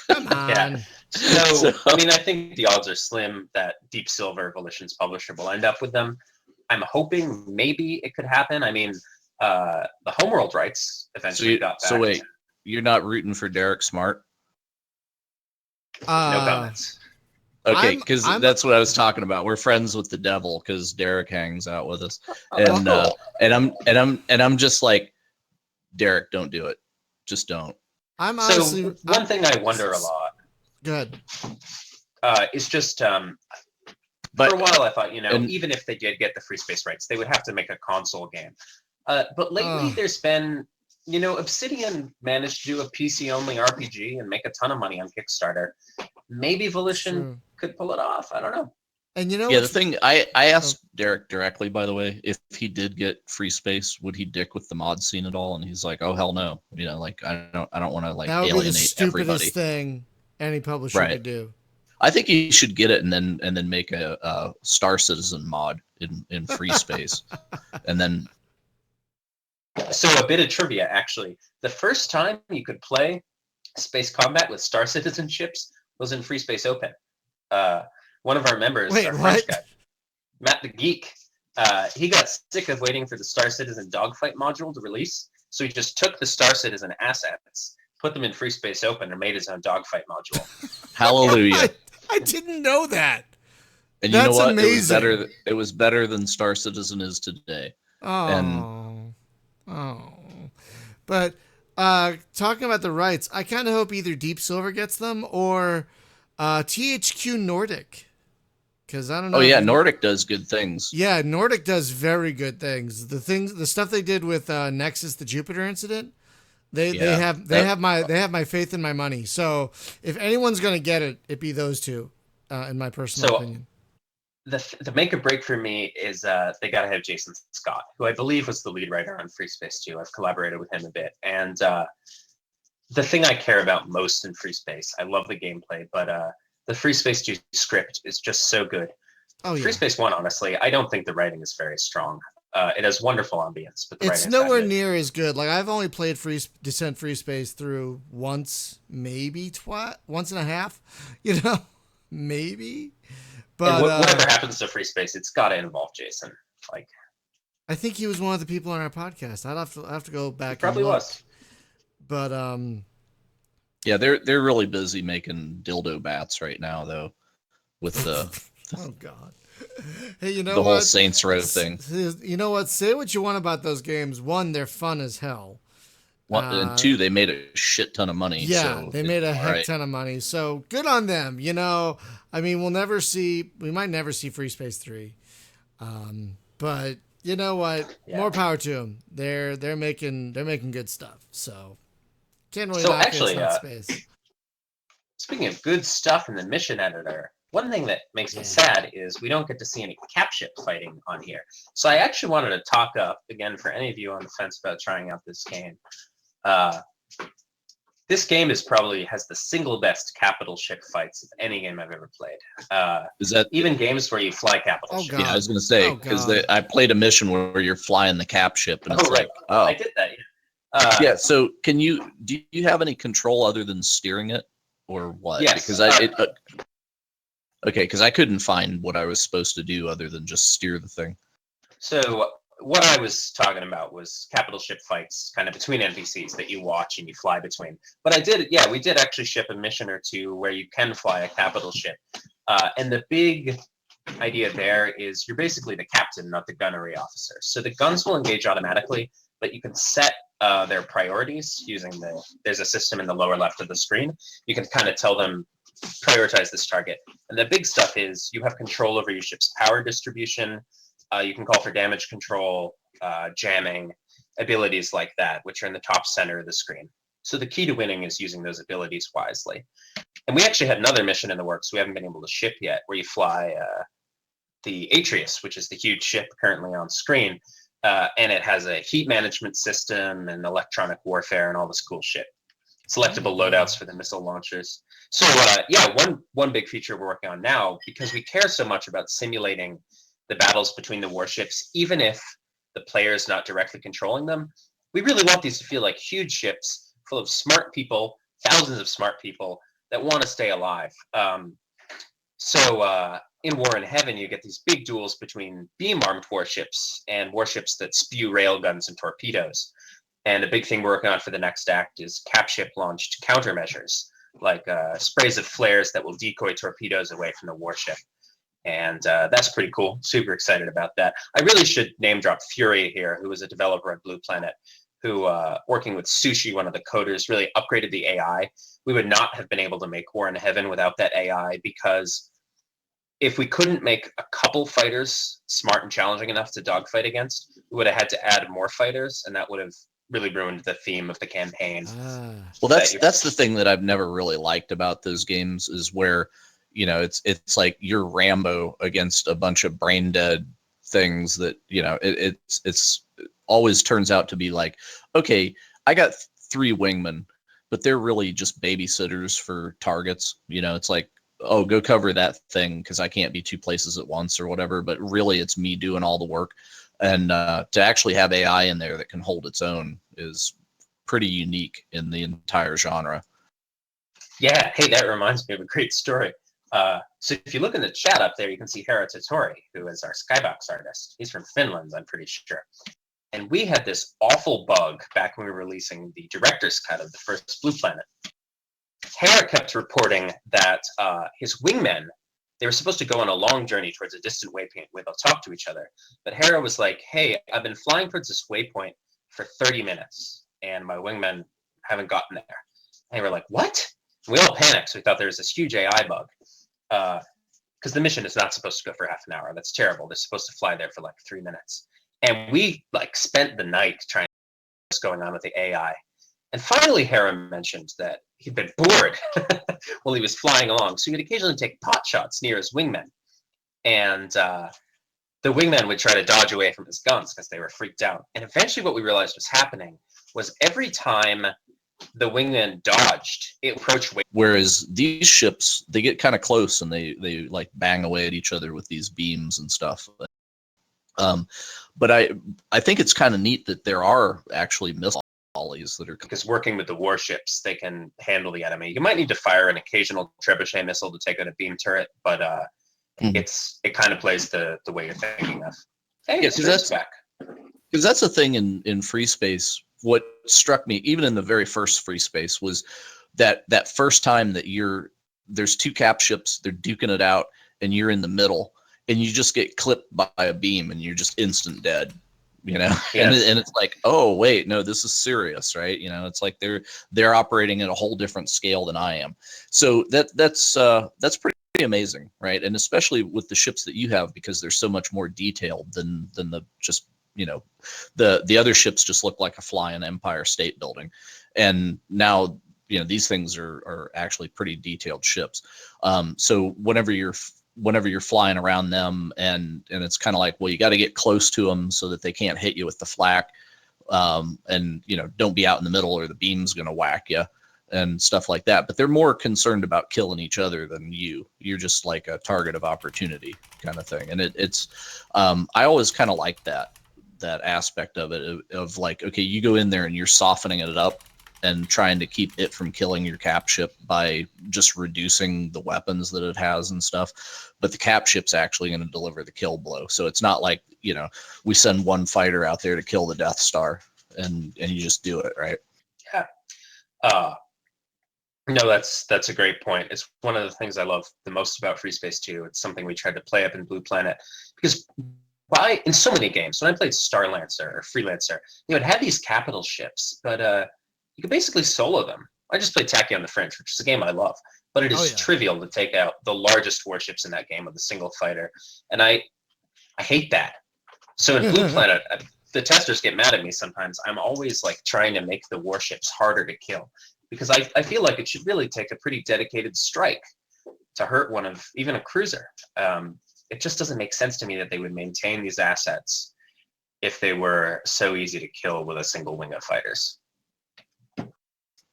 Come on. Yeah. So, I mean, I think the odds are slim that Deep Silver, Volition's publisher, will end up with them. I'm hoping maybe it could happen. I mean, the Homeworld rights eventually got back. So wait, you're not rooting for Derek Smart? No comments. Okay, because that's what I was talking about. We're friends with the devil because Derek hangs out with us, and I'm just like, Derek, don't do it. Just don't. I'm honestly one thing I wonder a lot. Good. Is just for a while I thought, even if they did get the Freespace rights, they would have to make a console game. But lately there's been, Obsidian managed to do a PC-only RPG and make a ton of money on Kickstarter. Maybe Volition could pull it off. I don't know. And the thing I asked Derek directly, by the way, if he did get Freespace, would he dick with the mod scene at all? And he's like, "Oh hell no!" Like I don't want to like alienate everybody. That would be the stupidest thing any publisher could do. I think he should get it and then make a Star Citizen mod in Freespace, and then. So a bit of trivia, actually. The first time you could play space combat with Star Citizen ships was in Freespace Open. One of our members, French guy, Matt the Geek, he got sick of waiting for the Star Citizen dogfight module to release, so he just took the Star Citizen assets, put them in Freespace Open, and made his own dogfight module. Hallelujah. I didn't know that. And That's you know what? amazing. It was better than Star Citizen is today. And Oh. But talking about the rights, I kind of hope either Deep Silver gets them or THQ Nordic. Because I don't know. oh yeah, Nordic does good things. Yeah, Nordic does very good things. The stuff they did with Nexus, the Jupiter incident, they have my faith and my money. So if anyone's gonna get it, it be those two, in my personal opinion. The make or break for me is they got to have Jason Scott, who I believe was the lead writer on Freespace 2. I've collaborated with him a bit. And the thing I care about most in Freespace, I love the gameplay, but the Freespace 2 script is just so good. Oh, yeah. Freespace 1, honestly, I don't think the writing is very strong. It has wonderful ambience, but the It's writing nowhere near as good. Like I've only played Descent Freespace through once, maybe once and a half, maybe. But whatever happens to Freespace, it's got to involve Jason. Like, I think he was one of the people on our podcast. I'd have to go back. He probably and look. was. But yeah, they're really busy making dildo bats right now, though, with the oh god. Hey, you know the what? whole Saints Row thing. You know what? Say what you want about those games. One, they're fun as hell. And two, they made a shit ton of money. Yeah, so they made a heck ton of money. So good on them. I mean, we might never see Freespace 3. But you know what? Yeah. More power to them. They're making good stuff. So can't really So knock actually, space. Speaking of good stuff in the mission editor, one thing that makes me sad is we don't get to see any capship fighting on here. So I actually wanted to talk up, again, for any of you on the fence about trying out this game. This game has the single best capital ship fights of any game I've ever played. Is that even games where you fly capital ships? Yeah, I was going to say, because I played a mission where you're flying the cap ship, and it's I did that. Yeah. Yeah. So do you have any control other than steering it, or what? Yes. Because because I couldn't find what I was supposed to do other than just steer the thing. So what I was talking about was capital ship fights kind of between NPCs that you watch and you fly between. But we did actually ship a mission or two where you can fly a capital ship. And the big idea there is you're basically the captain, not the gunnery officer. So the guns will engage automatically, but you can set their priorities using there's a system in the lower left of the screen. You can kind of tell them, prioritize this target. And the big stuff is you have control over your ship's power distribution. You can call for damage control, jamming, abilities like that, which are in the top center of the screen. So the key to winning is using those abilities wisely. And we actually had another mission in the works we haven't been able to ship yet, where you fly the Atreus, which is the huge ship currently on screen. And it has a heat management system and electronic warfare and all this cool shit. Selectable loadouts for the missile launchers. So one big feature we're working on now, because we care so much about simulating the battles between the warships, even if the player is not directly controlling them, we really want these to feel like huge ships full of smart people, thousands of smart people that want to stay alive. In War in Heaven, you get these big duels between beam-armed warships and warships that spew railguns and torpedoes. And a big thing we're working on for the next act is capship-launched countermeasures, like sprays of flares that will decoy torpedoes away from the warship. And that's pretty cool. Super excited about that. I really should name drop Fury here, who was a developer at Blue Planet, who, working with Sushi, one of the coders, really upgraded the AI. We would not have been able to make War in Heaven without that AI, because if we couldn't make a couple fighters smart and challenging enough to dogfight against, we would have had to add more fighters, and that would have really ruined the theme of the campaign. Well, that's the thing that I've never really liked about those games, is where it's like you're Rambo against a bunch of brain dead things that it's always turns out to be like, okay, I got 3 wingmen, but they're really just babysitters for targets. It's like, oh, go cover that thing because I can't be 2 places at once or whatever. But really, it's me doing all the work. And to actually have AI in there that can hold its own is pretty unique in the entire genre. Yeah. Hey, that reminds me of a great story. So if you look in the chat up there, you can see Hera Totori, who is our skybox artist. He's from Finland, I'm pretty sure. And we had this awful bug back when we were releasing the director's cut of the first Blue Planet. Hera kept reporting that his wingmen, they were supposed to go on a long journey towards a distant waypoint where they'll talk to each other. But Hera was like, hey, I've been flying towards this waypoint for 30 minutes, and my wingmen haven't gotten there. And they were like, what? We all panicked. So we thought there was this huge AI bug. Because the mission is not supposed to go for half an hour. That's terrible. They're supposed to fly there for like 3 minutes. And we like spent the night trying to figure out what's going on with the AI. And finally, Hera mentioned that he'd been bored while he was flying along. So he'd occasionally take pot shots near his wingmen. And the wingmen would try to dodge away from his guns because they were freaked out. And eventually what we realized was happening was every time the wingmen dodged, it approached. Whereas these ships, they get kind of close and they like bang away at each other with these beams and stuff. But I think it's kind of neat that there are actually missile volleys that are, because working with the warships, they can handle the enemy. You might need to fire an occasional trebuchet missile to take out a beam turret, but it kind of plays the way you're thinking of. Hey, yeah, that's back. Because that's the thing in Freespace. What struck me, even in the very first Freespace, was that first time that there's two cap ships, they're duking it out, and you're in the middle, and you just get clipped by a beam, and you're just instant dead. You know, yes. and it's like, oh wait, no, this is serious, right? You know, it's like they're operating at a whole different scale than I am. So that's pretty amazing, right? And especially with the ships that you have, because they're so much more detailed than the just, you know, the other ships just look like a fly in Empire State Building, and now, you know, these things are actually pretty detailed ships. So whenever you're flying around them, and it's kind of like, well, you got to get close to them so that they can't hit you with the flak, and, you know, don't be out in the middle or the beam's going to whack you and stuff like that. But they're more concerned about killing each other than you're just like a target of opportunity kind of thing. And it's I always kind of like that aspect of it, of like, okay, you go in there and you're softening it up and trying to keep it from killing your cap ship by just reducing the weapons that it has and stuff. But the cap ship's actually going to deliver the kill blow. So it's not like, you know, we send one fighter out there to kill the Death Star and you just do it, right? Yeah. No, that's a great point. It's one of the things I love the most about Freespace 2. It's something we tried to play up in Blue Planet, because in so many games, when I played Star Lancer or Freelancer, you know, it had these capital ships, but you could basically solo them. I just played Tachyon the French, which is a game I love, but it is trivial to take out the largest warships in that game with a single fighter, and I hate that. So in Blue Planet, the testers get mad at me sometimes. I'm always like trying to make the warships harder to kill, because I feel like it should really take a pretty dedicated strike to hurt one of even a cruiser. It just doesn't make sense to me that they would maintain these assets if they were so easy to kill with a single wing of fighters.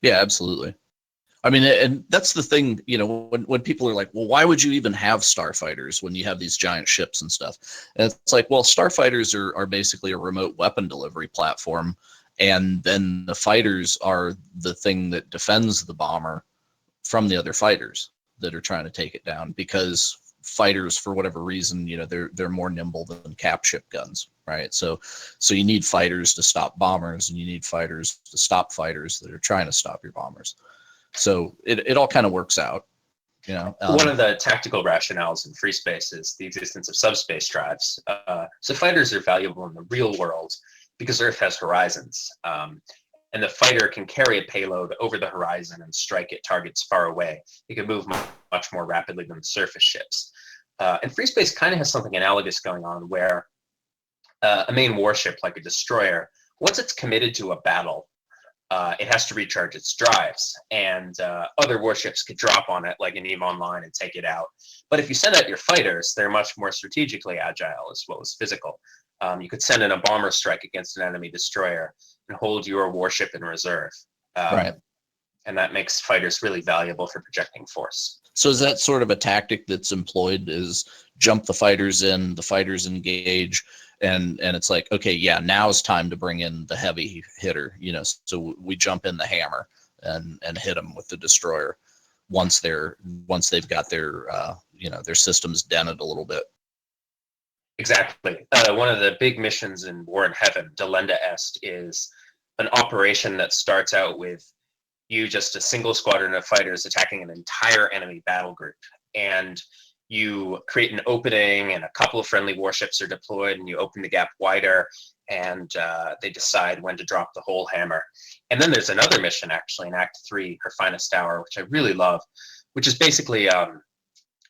Yeah, absolutely. I mean, and that's the thing, you know, when people are like, well, why would you even have starfighters when you have these giant ships and stuff? And it's like, well, starfighters are basically a remote weapon delivery platform. And then the fighters are the thing that defends the bomber from the other fighters that are trying to take it down, because fighters, for whatever reason, you know, they're more nimble than cap ship guns, right? So you need fighters to stop bombers, and you need fighters to stop fighters that are trying to stop your bombers. So it all kind of works out, you know. One of the tactical rationales in Freespace is the existence of subspace drives. So fighters are valuable in the real world because Earth has horizons, and the fighter can carry a payload over the horizon and strike at targets far away. It can move much more rapidly than the surface ships. And Freespace kind of has something analogous going on, where a main warship, like a destroyer, once it's committed to a battle, it has to recharge its drives, and other warships could drop on it, like an EVE Online, and take it out. But if you send out your fighters, they're much more strategically agile as well as physical. You could send in a bomber strike against an enemy destroyer and hold your warship in reserve. Right. And that makes fighters really valuable for projecting force. So is that sort of a tactic that's employed, is jump the fighters in, the fighters engage, and it's like, okay, yeah, now it's time to bring in the heavy hitter, you know, so we jump in the hammer and hit them with the destroyer. once they've got their their systems dented a little bit. Exactly. One of the big missions in War in Heaven, Delenda Est, is an operation that starts out with you just a single squadron of fighters attacking an entire enemy battle group. And you create an opening and a couple of friendly warships are deployed and you open the gap wider and they decide when to drop the whole hammer. And then there's another mission actually in Act 3, Her Finest Hour, which I really love, which is basically an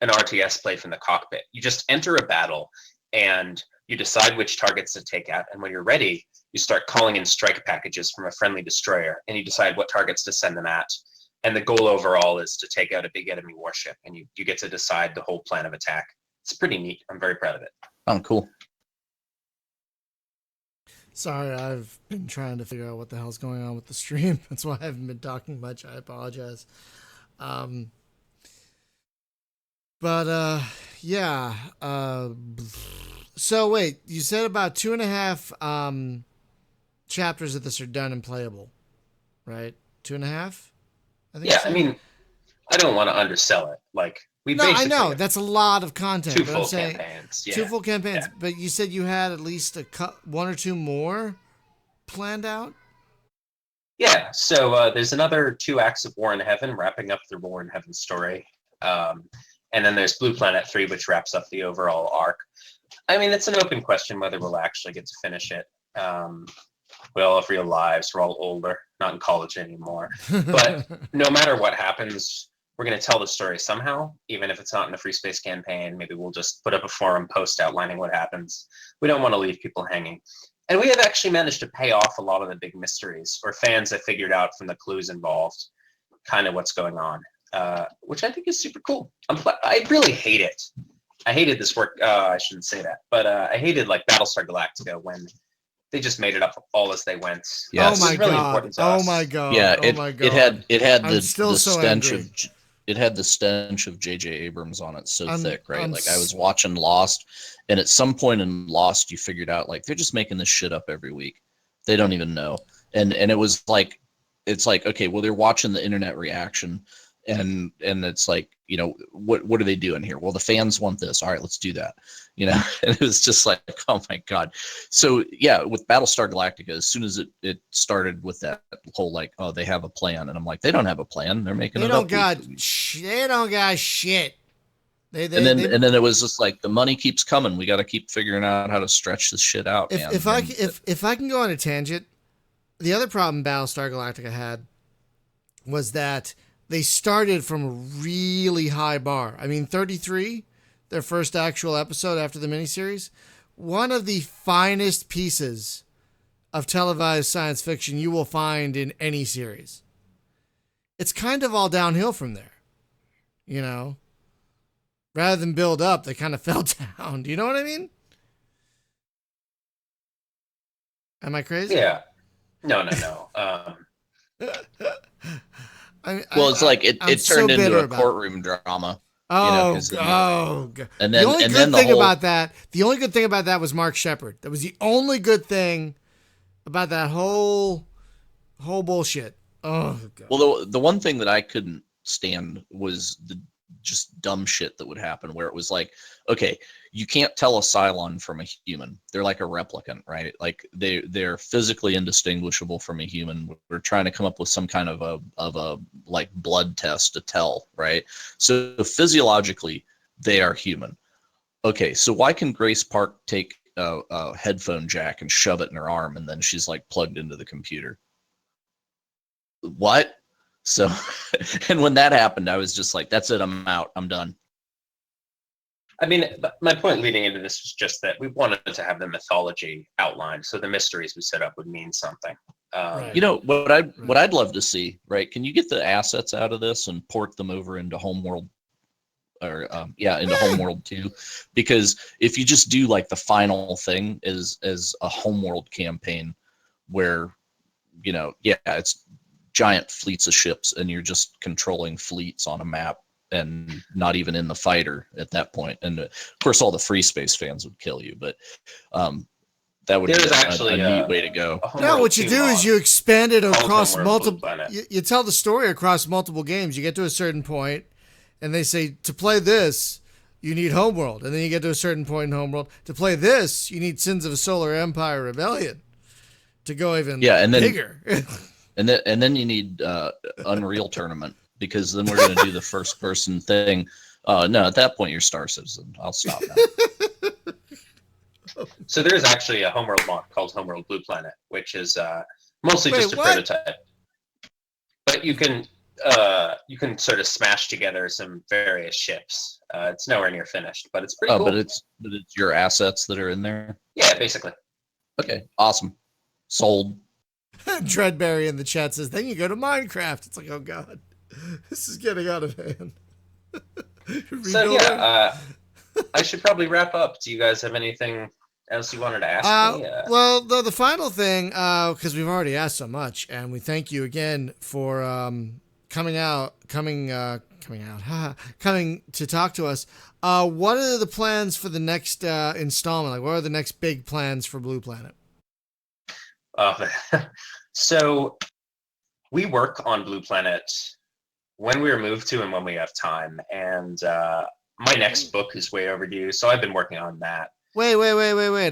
RTS play from the cockpit. You just enter a battle and you decide which targets to take out. And when you're ready, you start calling in strike packages from a friendly destroyer, and you decide what targets to send them at. And the goal overall is to take out a big enemy warship, and you get to decide the whole plan of attack. It's pretty neat. I'm very proud of it. Oh, cool. Sorry, I've been trying to figure out what the hell's going on with the stream. That's why I haven't been talking much. I apologize. Yeah. So wait, you said about 2.5 chapters of this are done and playable, right? 2.5? I think. Yeah, so. I mean, I don't want to undersell it. Like we No, I basically know have that's a lot of content. 2 but full I'm saying campaigns. Yeah. 2 full campaigns. Yeah. But you said you had at least 1 or 2 more planned out. Yeah, so there's another 2 acts of War in Heaven, wrapping up the War in Heaven story. And then there's Blue Planet 3, which wraps up the overall arc. I mean, it's an open question whether we'll actually get to finish it. We all have real lives. We're all older, not in college anymore. But no matter what happens, we're going to tell the story somehow, even if it's not in the Freespace campaign. Maybe we'll just put up a forum post outlining what happens. We don't want to leave people hanging. And we have actually managed to pay off a lot of the big mysteries, or fans have figured out from the clues involved kind of what's going on, which I think is super cool. I really hate it. I hated this work. I shouldn't say that, but I hated like Battlestar Galactica when they just made it up all as they went. Yes. Oh my really god! Oh my god! Yeah, Oh my god! it had I'm the still so stench angry. of it had the stench of J.J. Abrams on it so thick, right? I'm Like I was watching Lost, and at some point in Lost, you figured out like they're just making this shit up every week. They don't even know, and it was like, it's like, okay, well they're watching the internet reaction, and it's like, you know, what are they doing here? Well, the fans want this. All right, let's do that. You know, and it was just like, oh my god. So yeah, with Battlestar Galactica, as soon as it started with that whole like, oh, they have a plan, and I'm like, they don't have a plan. They're making They it don't up. got they don't got shit. And then it was just like the money keeps coming. We got to keep figuring out how to stretch this shit out. If I can go on a tangent, the other problem Battlestar Galactica had was that they started from a really high bar. I mean, 33, their first actual episode after the miniseries, one of the finest pieces of televised science fiction you will find in any series. It's kind of all downhill from there, you know? Rather than build up, they kind of fell down. Do you know what I mean? Am I crazy? Yeah. No. It's like it turned into a courtroom drama. Oh, God. And then, the only good thing about that was Mark Shepard. That was the only good thing about that whole bullshit. Oh, God. Well, the one thing that I couldn't stand was the just dumb shit that would happen, where it was like, okay, you can't tell a Cylon from a human. They're like a replicant, right? Like they're physically indistinguishable from a human. We're trying to come up with some kind of a like blood test to tell, right? So physiologically, they are human. Okay, so why can Grace Park take a headphone jack and shove it in her arm, and then she's like plugged into the computer? What? So, and when that happened, I was just like, that's it, I'm out, I'm done. I mean, my point leading into this was just that we wanted to have the mythology outlined, so the mysteries we set up would mean something. Right. You know, what I'd love to see, right? Can you get the assets out of this and port them over into Homeworld? Or into Homeworld 2, because if you just do like the final thing as a Homeworld campaign where, you know, it's giant fleets of ships and you're just controlling fleets on a map and not even in the fighter at that point. And of course all the Freespace fans would kill you, but That would be There's actually a neat way to go. a No, Homeworld what you 2 do is mod you expand it called across Homeworld Blue multiple. Planet. You tell the story across multiple games. You get to a certain point, and they say to play this, you need Homeworld, and then you get to a certain point in Homeworld. To play this, you need Sins of a Solar Empire Rebellion. To go even and then bigger. and then you need Unreal Tournament, because then we're going to do the first person thing. No, at that point you're Star Citizen. I'll stop now. So there's actually a Homeworld mod called Homeworld Blue Planet, which is mostly just a what? prototype. But you can sort of smash together some various ships. It's nowhere near finished, but it's pretty cool. But it's your assets that are in there. Yeah, basically. Okay, awesome. Sold. Dreadberry in the chat says, then you go to Minecraft. It's like, oh god, this is getting out of hand. So yeah, I should probably wrap up. Do you guys have anything else you wanted to ask me? Well, the final thing, because we've already asked so much, and we thank you again for coming to talk to us. What are the plans for the next installment? Like, what are the next big plans for Blue Planet? So we work on Blue Planet when we're moved to and when we have time. And my next book is way overdue, so I've been working on that. Wait.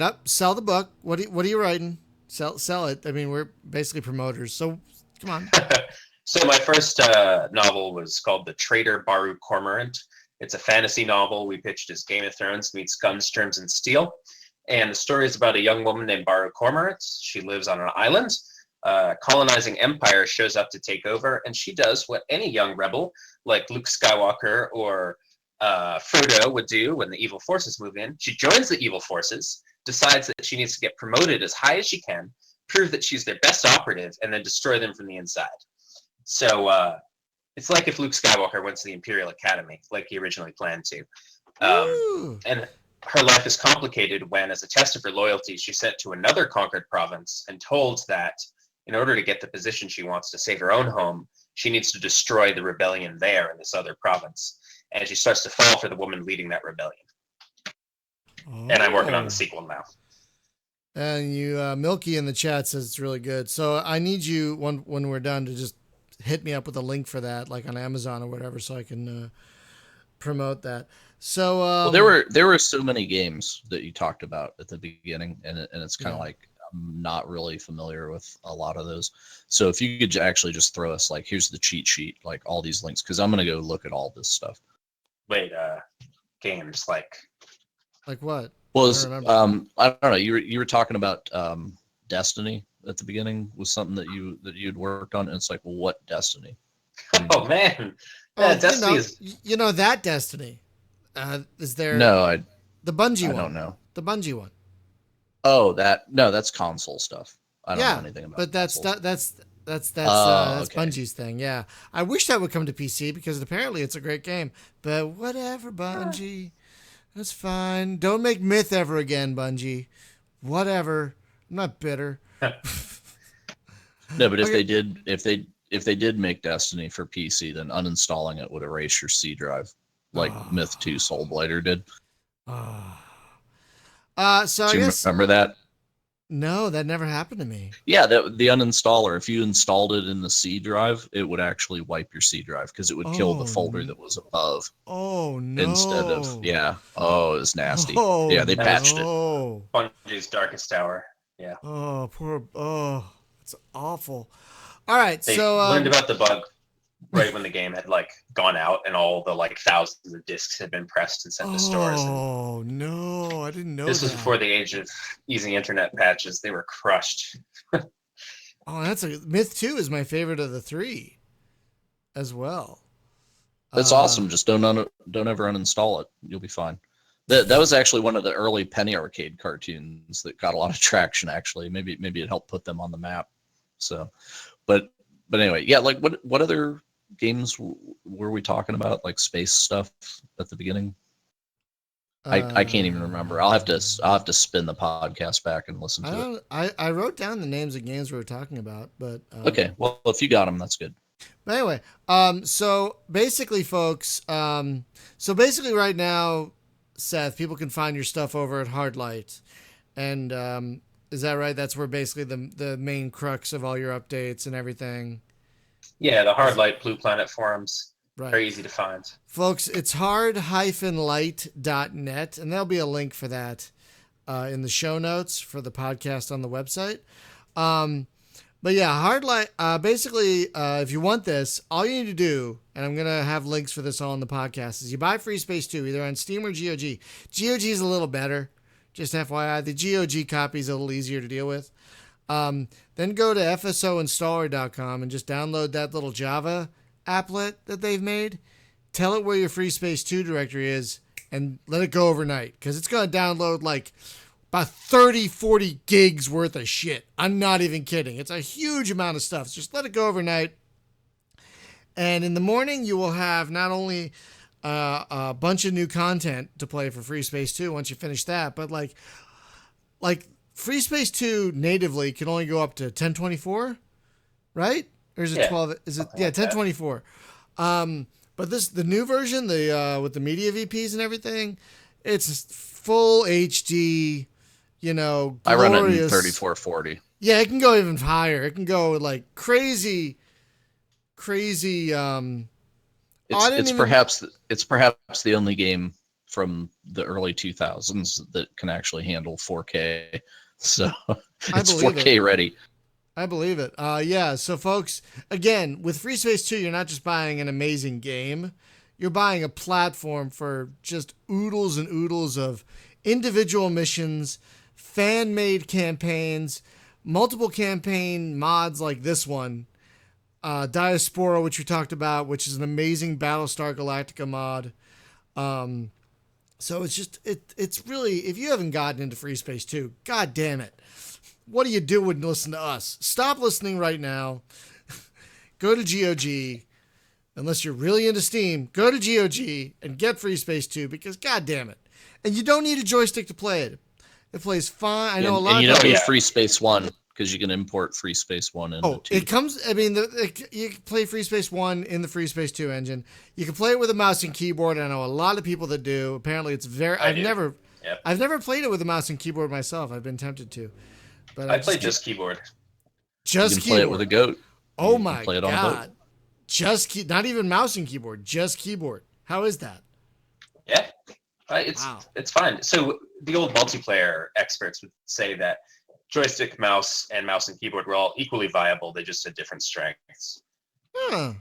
Up, sell the book. What are you writing? Sell it. I mean, we're basically promoters, so come on. So my first novel was called The Traitor Baru Cormorant. It's a fantasy novel we pitched as Game of Thrones meets Guns, Germs, and Steel. And the story is about a young woman named Baru Cormorant. She lives on an island. Colonizing empire shows up to take over, and she does what any young rebel like Luke Skywalker or Frodo would do when the evil forces move in. She joins the evil forces, decides that she needs to get promoted as high as she can, prove that she's their best operative, and then destroy them from the inside. So it's like if Luke Skywalker went to the Imperial Academy, like he originally planned to. And her life is complicated when, as a test of her loyalty, she's sent to another conquered province and told that in order to get the position she wants to save her own home, she needs to destroy the rebellion there in this other province. And she starts to fall for the woman leading that rebellion. And I'm working on the sequel now. And you, Milky in the chat says it's really good. So I need you when we're done to just hit me up with a link for that, like on Amazon or whatever, so I can promote that. So well, there were so many games that you talked about at the beginning, and it's kind of like I'm not really familiar with a lot of those. So if you could actually just throw us like, here's the cheat sheet, like all these links, because I'm gonna go look at all this stuff. Wait, games like what? Well, I don't know. You were talking about Destiny at the beginning was something that you'd worked on, and it's like, well, what Destiny? Oh man, yeah, Destiny is that Destiny. Is there the Bungie one? I don't know. The Bungie one. Oh, that's console stuff. I don't know anything about. But that's okay. Bungie's thing. Yeah, I wish that would come to PC because apparently it's a great game. But whatever, Bungie, that's fine. Don't make Myth ever again, Bungie. Whatever. I'm not bitter. No, but if they did make Destiny for PC, then uninstalling it would erase your C drive, like Myth 2 Soulblighter did. So do you remember that? No, that never happened to me. Yeah, the uninstaller, if you installed it in the C drive, it would actually wipe your C drive because it would kill the folder that was above. Oh no! Instead of it was nasty. They patched it. Bungie's Darkest Hour. Yeah. It's awful. All right, they so learned about the bug right when the game had gone out and all the thousands of discs had been pressed and sent to stores. Oh no, I didn't know this was before the age of easy internet patches. They were crushed. Myth 2 is my favorite of the three as well. That's awesome. Just don't ever uninstall it. You'll be fine. That was actually one of the early Penny Arcade cartoons that got a lot of traction. Actually, maybe it helped put them on the map. So, but anyway, yeah. Like what other games were we talking about? Like space stuff at the beginning. I can't even remember. I'll have to spin the podcast back and listen to it. I wrote down the names of games we were talking about, but okay. Well, if you got them, that's good. But anyway, so basically, folks, right now, Seth, people can find your stuff over at Hardlight, and Is that right? That's where basically the main crux of all your updates and everything. Yeah, the Hard Light Blue Planet forums. Right. Very easy to find. Folks, it's hard-light.net, and there'll be a link for that in the show notes for the podcast on the website. But yeah, Hard Light, basically, if you want this, all you need to do, and I'm going to have links for this all on the podcast, is you buy Freespace 2, either on Steam or GOG. GOG is a little better, just FYI. The GOG copy is a little easier to deal with. Then go to fsoinstaller.com and just download that little Java applet that they've made. Tell it where your Freespace 2 directory is and let it go overnight, because it's going to download like about 30, 40 gigs worth of shit. I'm not even kidding. It's a huge amount of stuff. So just let it go overnight. And in the morning, you will have not only a bunch of new content to play for Freespace 2 once you finish that, but like Freespace 2 natively can only go up to 1024, right? Or is it 12? Is it 1024? But the new version, the with the media VPs and everything, it's full HD, glorious. I run it in 3440. Yeah, it can go even higher. It can go like crazy. It's perhaps the only game from the early 2000s that can actually handle 4K. So it's 4K ready. I believe it. Yeah. So folks, again, with Freespace 2, you're not just buying an amazing game. You're buying a platform for just oodles and oodles of individual missions, fan-made campaigns, multiple campaign mods like this one, Diaspora, which we talked about, which is an amazing Battlestar Galactica mod. So it's really, if you haven't gotten into Freespace 2, god damn it. What are you doing to listen to us? Stop listening right now. Go to GOG. Unless you're really into Steam, go to GOG and get Freespace 2, because god damn it. And you don't need a joystick to play it. It plays fine. I know a lot and of you don't people. need Freespace 1 because you can import Freespace 1 into 2. It comes, I mean, you can play Freespace 1 in the Freespace 2 engine. You can play it with a mouse and keyboard. I know a lot of people that do. Apparently it's I've never played it with a mouse and keyboard myself. I've been tempted to. But I play just keyboard. Just you can keyboard. play it with a goat. Oh you my play it on god! Not even mouse and keyboard. Just keyboard. How is that? Yeah, it's fine. So the old multiplayer experts would say that joystick, mouse and keyboard were all equally viable. They just had different strengths. Huh.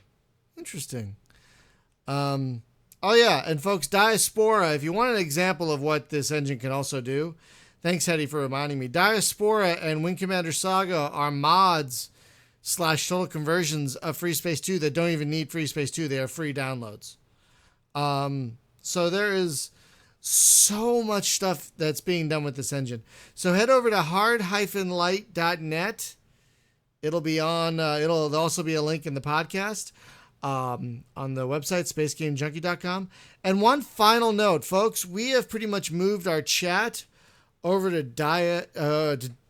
Interesting. Oh yeah, and folks, Diaspora. If you want an example of what this engine can also do. Thanks, Hetty, for reminding me. Diaspora and Wing Commander Saga are mods / total conversions of Freespace 2 that don't even need Freespace 2. They are free downloads. So there is so much stuff that's being done with this engine. So head over to hard-light.net. It'll be on. It'll also be a link in the podcast on the website, spacegamejunkie.com. And one final note, folks, we have pretty much moved our chat over to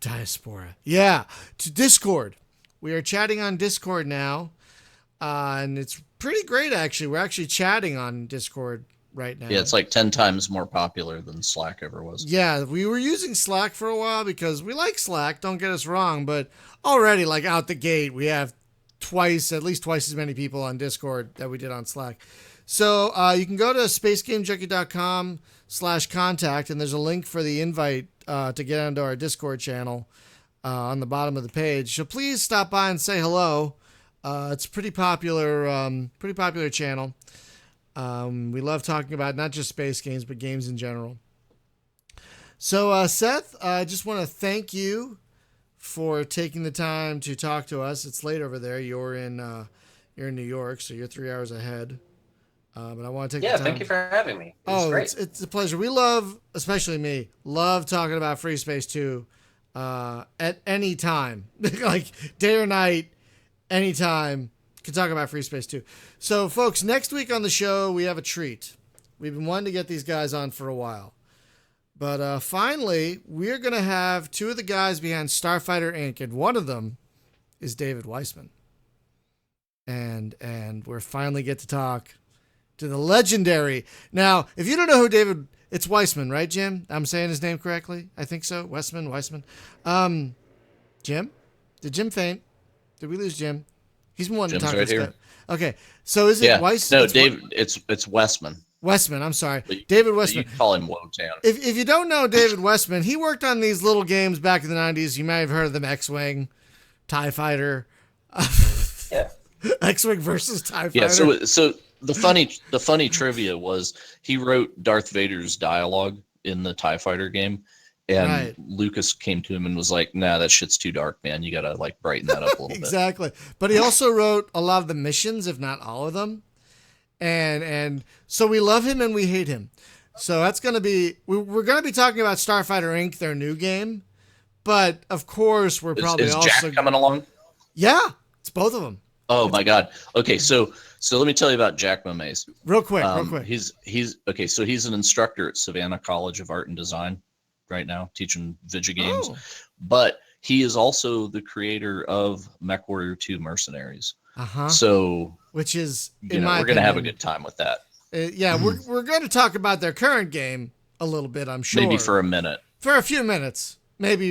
Diaspora. Yeah, to Discord. We are chatting on Discord now, and it's pretty great, actually. We're actually chatting on Discord right now. Yeah, it's like 10 times more popular than Slack ever was. Yeah, we were using Slack for a while because we like Slack, don't get us wrong, but already, like, out the gate, we have at least twice as many people on Discord that we did on Slack. So you can go to spacegamejunkie.com/contact, and there's a link for the invite to get onto our Discord channel on the bottom of the page. So please stop by and say hello. It's a pretty popular channel. We love talking about not just space games, but games in general. So Seth, I just want to thank you for taking the time to talk to us. It's late over there. You're in New York, so you're 3 hours ahead. But I want to take the time. Thank you for having me. It's a pleasure. We love, especially me, talking about Freespace 2 at any time. Like day or night, anytime. Can talk about Freespace 2. So, folks, next week on the show, we have a treat. We've been wanting to get these guys on for a while. But finally, we're going to have two of the guys behind Starfighter Inc., and one of them is David Weissman. And we're finally get to talk to the legendary. Now, if you don't know who It's Weissman, right, Jim? I'm saying his name correctly. I think so. Weissman. Jim? Did Jim faint? Did we lose Jim? He's been wanting to Jim's talk right to us. here. Okay, so is it Weiss? No, Dave. It's Westman. Westman. I'm sorry, But David You Westman. can call him Wotan. If you don't know David Westman, he worked on these little games back in the 90s. You might have heard of them: X-Wing, TIE Fighter, Yeah. X-Wing versus TIE Fighter. Yeah. So the funny trivia was he wrote Darth Vader's dialogue in the TIE Fighter game, and Right. Lucas came to him and was like, "Nah, that shit's too dark, man. You gotta like brighten that up a little bit." Exactly. But he also wrote a lot of the missions, if not all of them. And so we love him and we hate him. So that's going to be, we're going to be talking about Starfighter Inc., their new game. But of course, we're probably Is also Jack coming along? Yeah, it's both of them. Oh my God. Okay, so let me tell you about Jack Momaze. Real quick. He's okay. So he's an instructor at Savannah College of Art and Design right now, teaching video games. Oh. But he is also the creator of MechWarrior 2 Mercenaries. Uh-huh. So Which is, we're gonna have a good time with that. We're going to talk about their current game a little bit, I'm sure. Maybe for a minute. For a few minutes. Maybe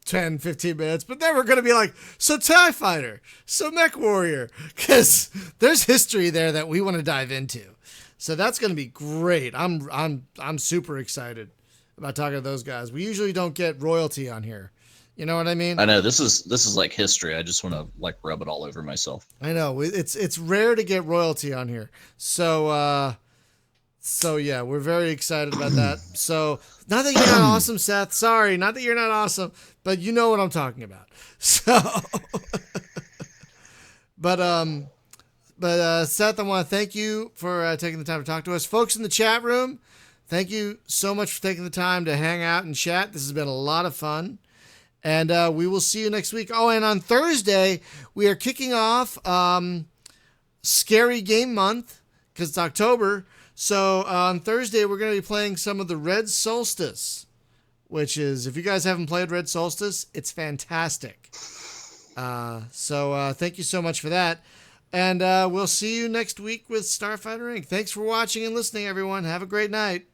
10, 15 minutes. But then we're going to be like, so TIE Fighter, so Mech Warrior. Because there's history there that we want to dive into. So that's going to be great. I'm super excited about talking to those guys. We usually don't get royalty on here. You know what I mean? I know this is like history. I just want to like rub it all over myself. I know it's rare to get royalty on here. So yeah, we're very excited about that. So not that you're not awesome, Seth. Sorry, not that you're not awesome, but you know what I'm talking about. So, but Seth, I want to thank you for taking the time to talk to us, folks in the chat room. Thank you so much for taking the time to hang out and chat. This has been a lot of fun. And we will see you next week. Oh, and on Thursday, we are kicking off Scary Game Month because it's October. So on Thursday, we're going to be playing some of the Red Solstice, which is, if you guys haven't played Red Solstice, it's fantastic. So thank you so much for that. And we'll see you next week with Starfighter Inc. Thanks for watching and listening, everyone. Have a great night.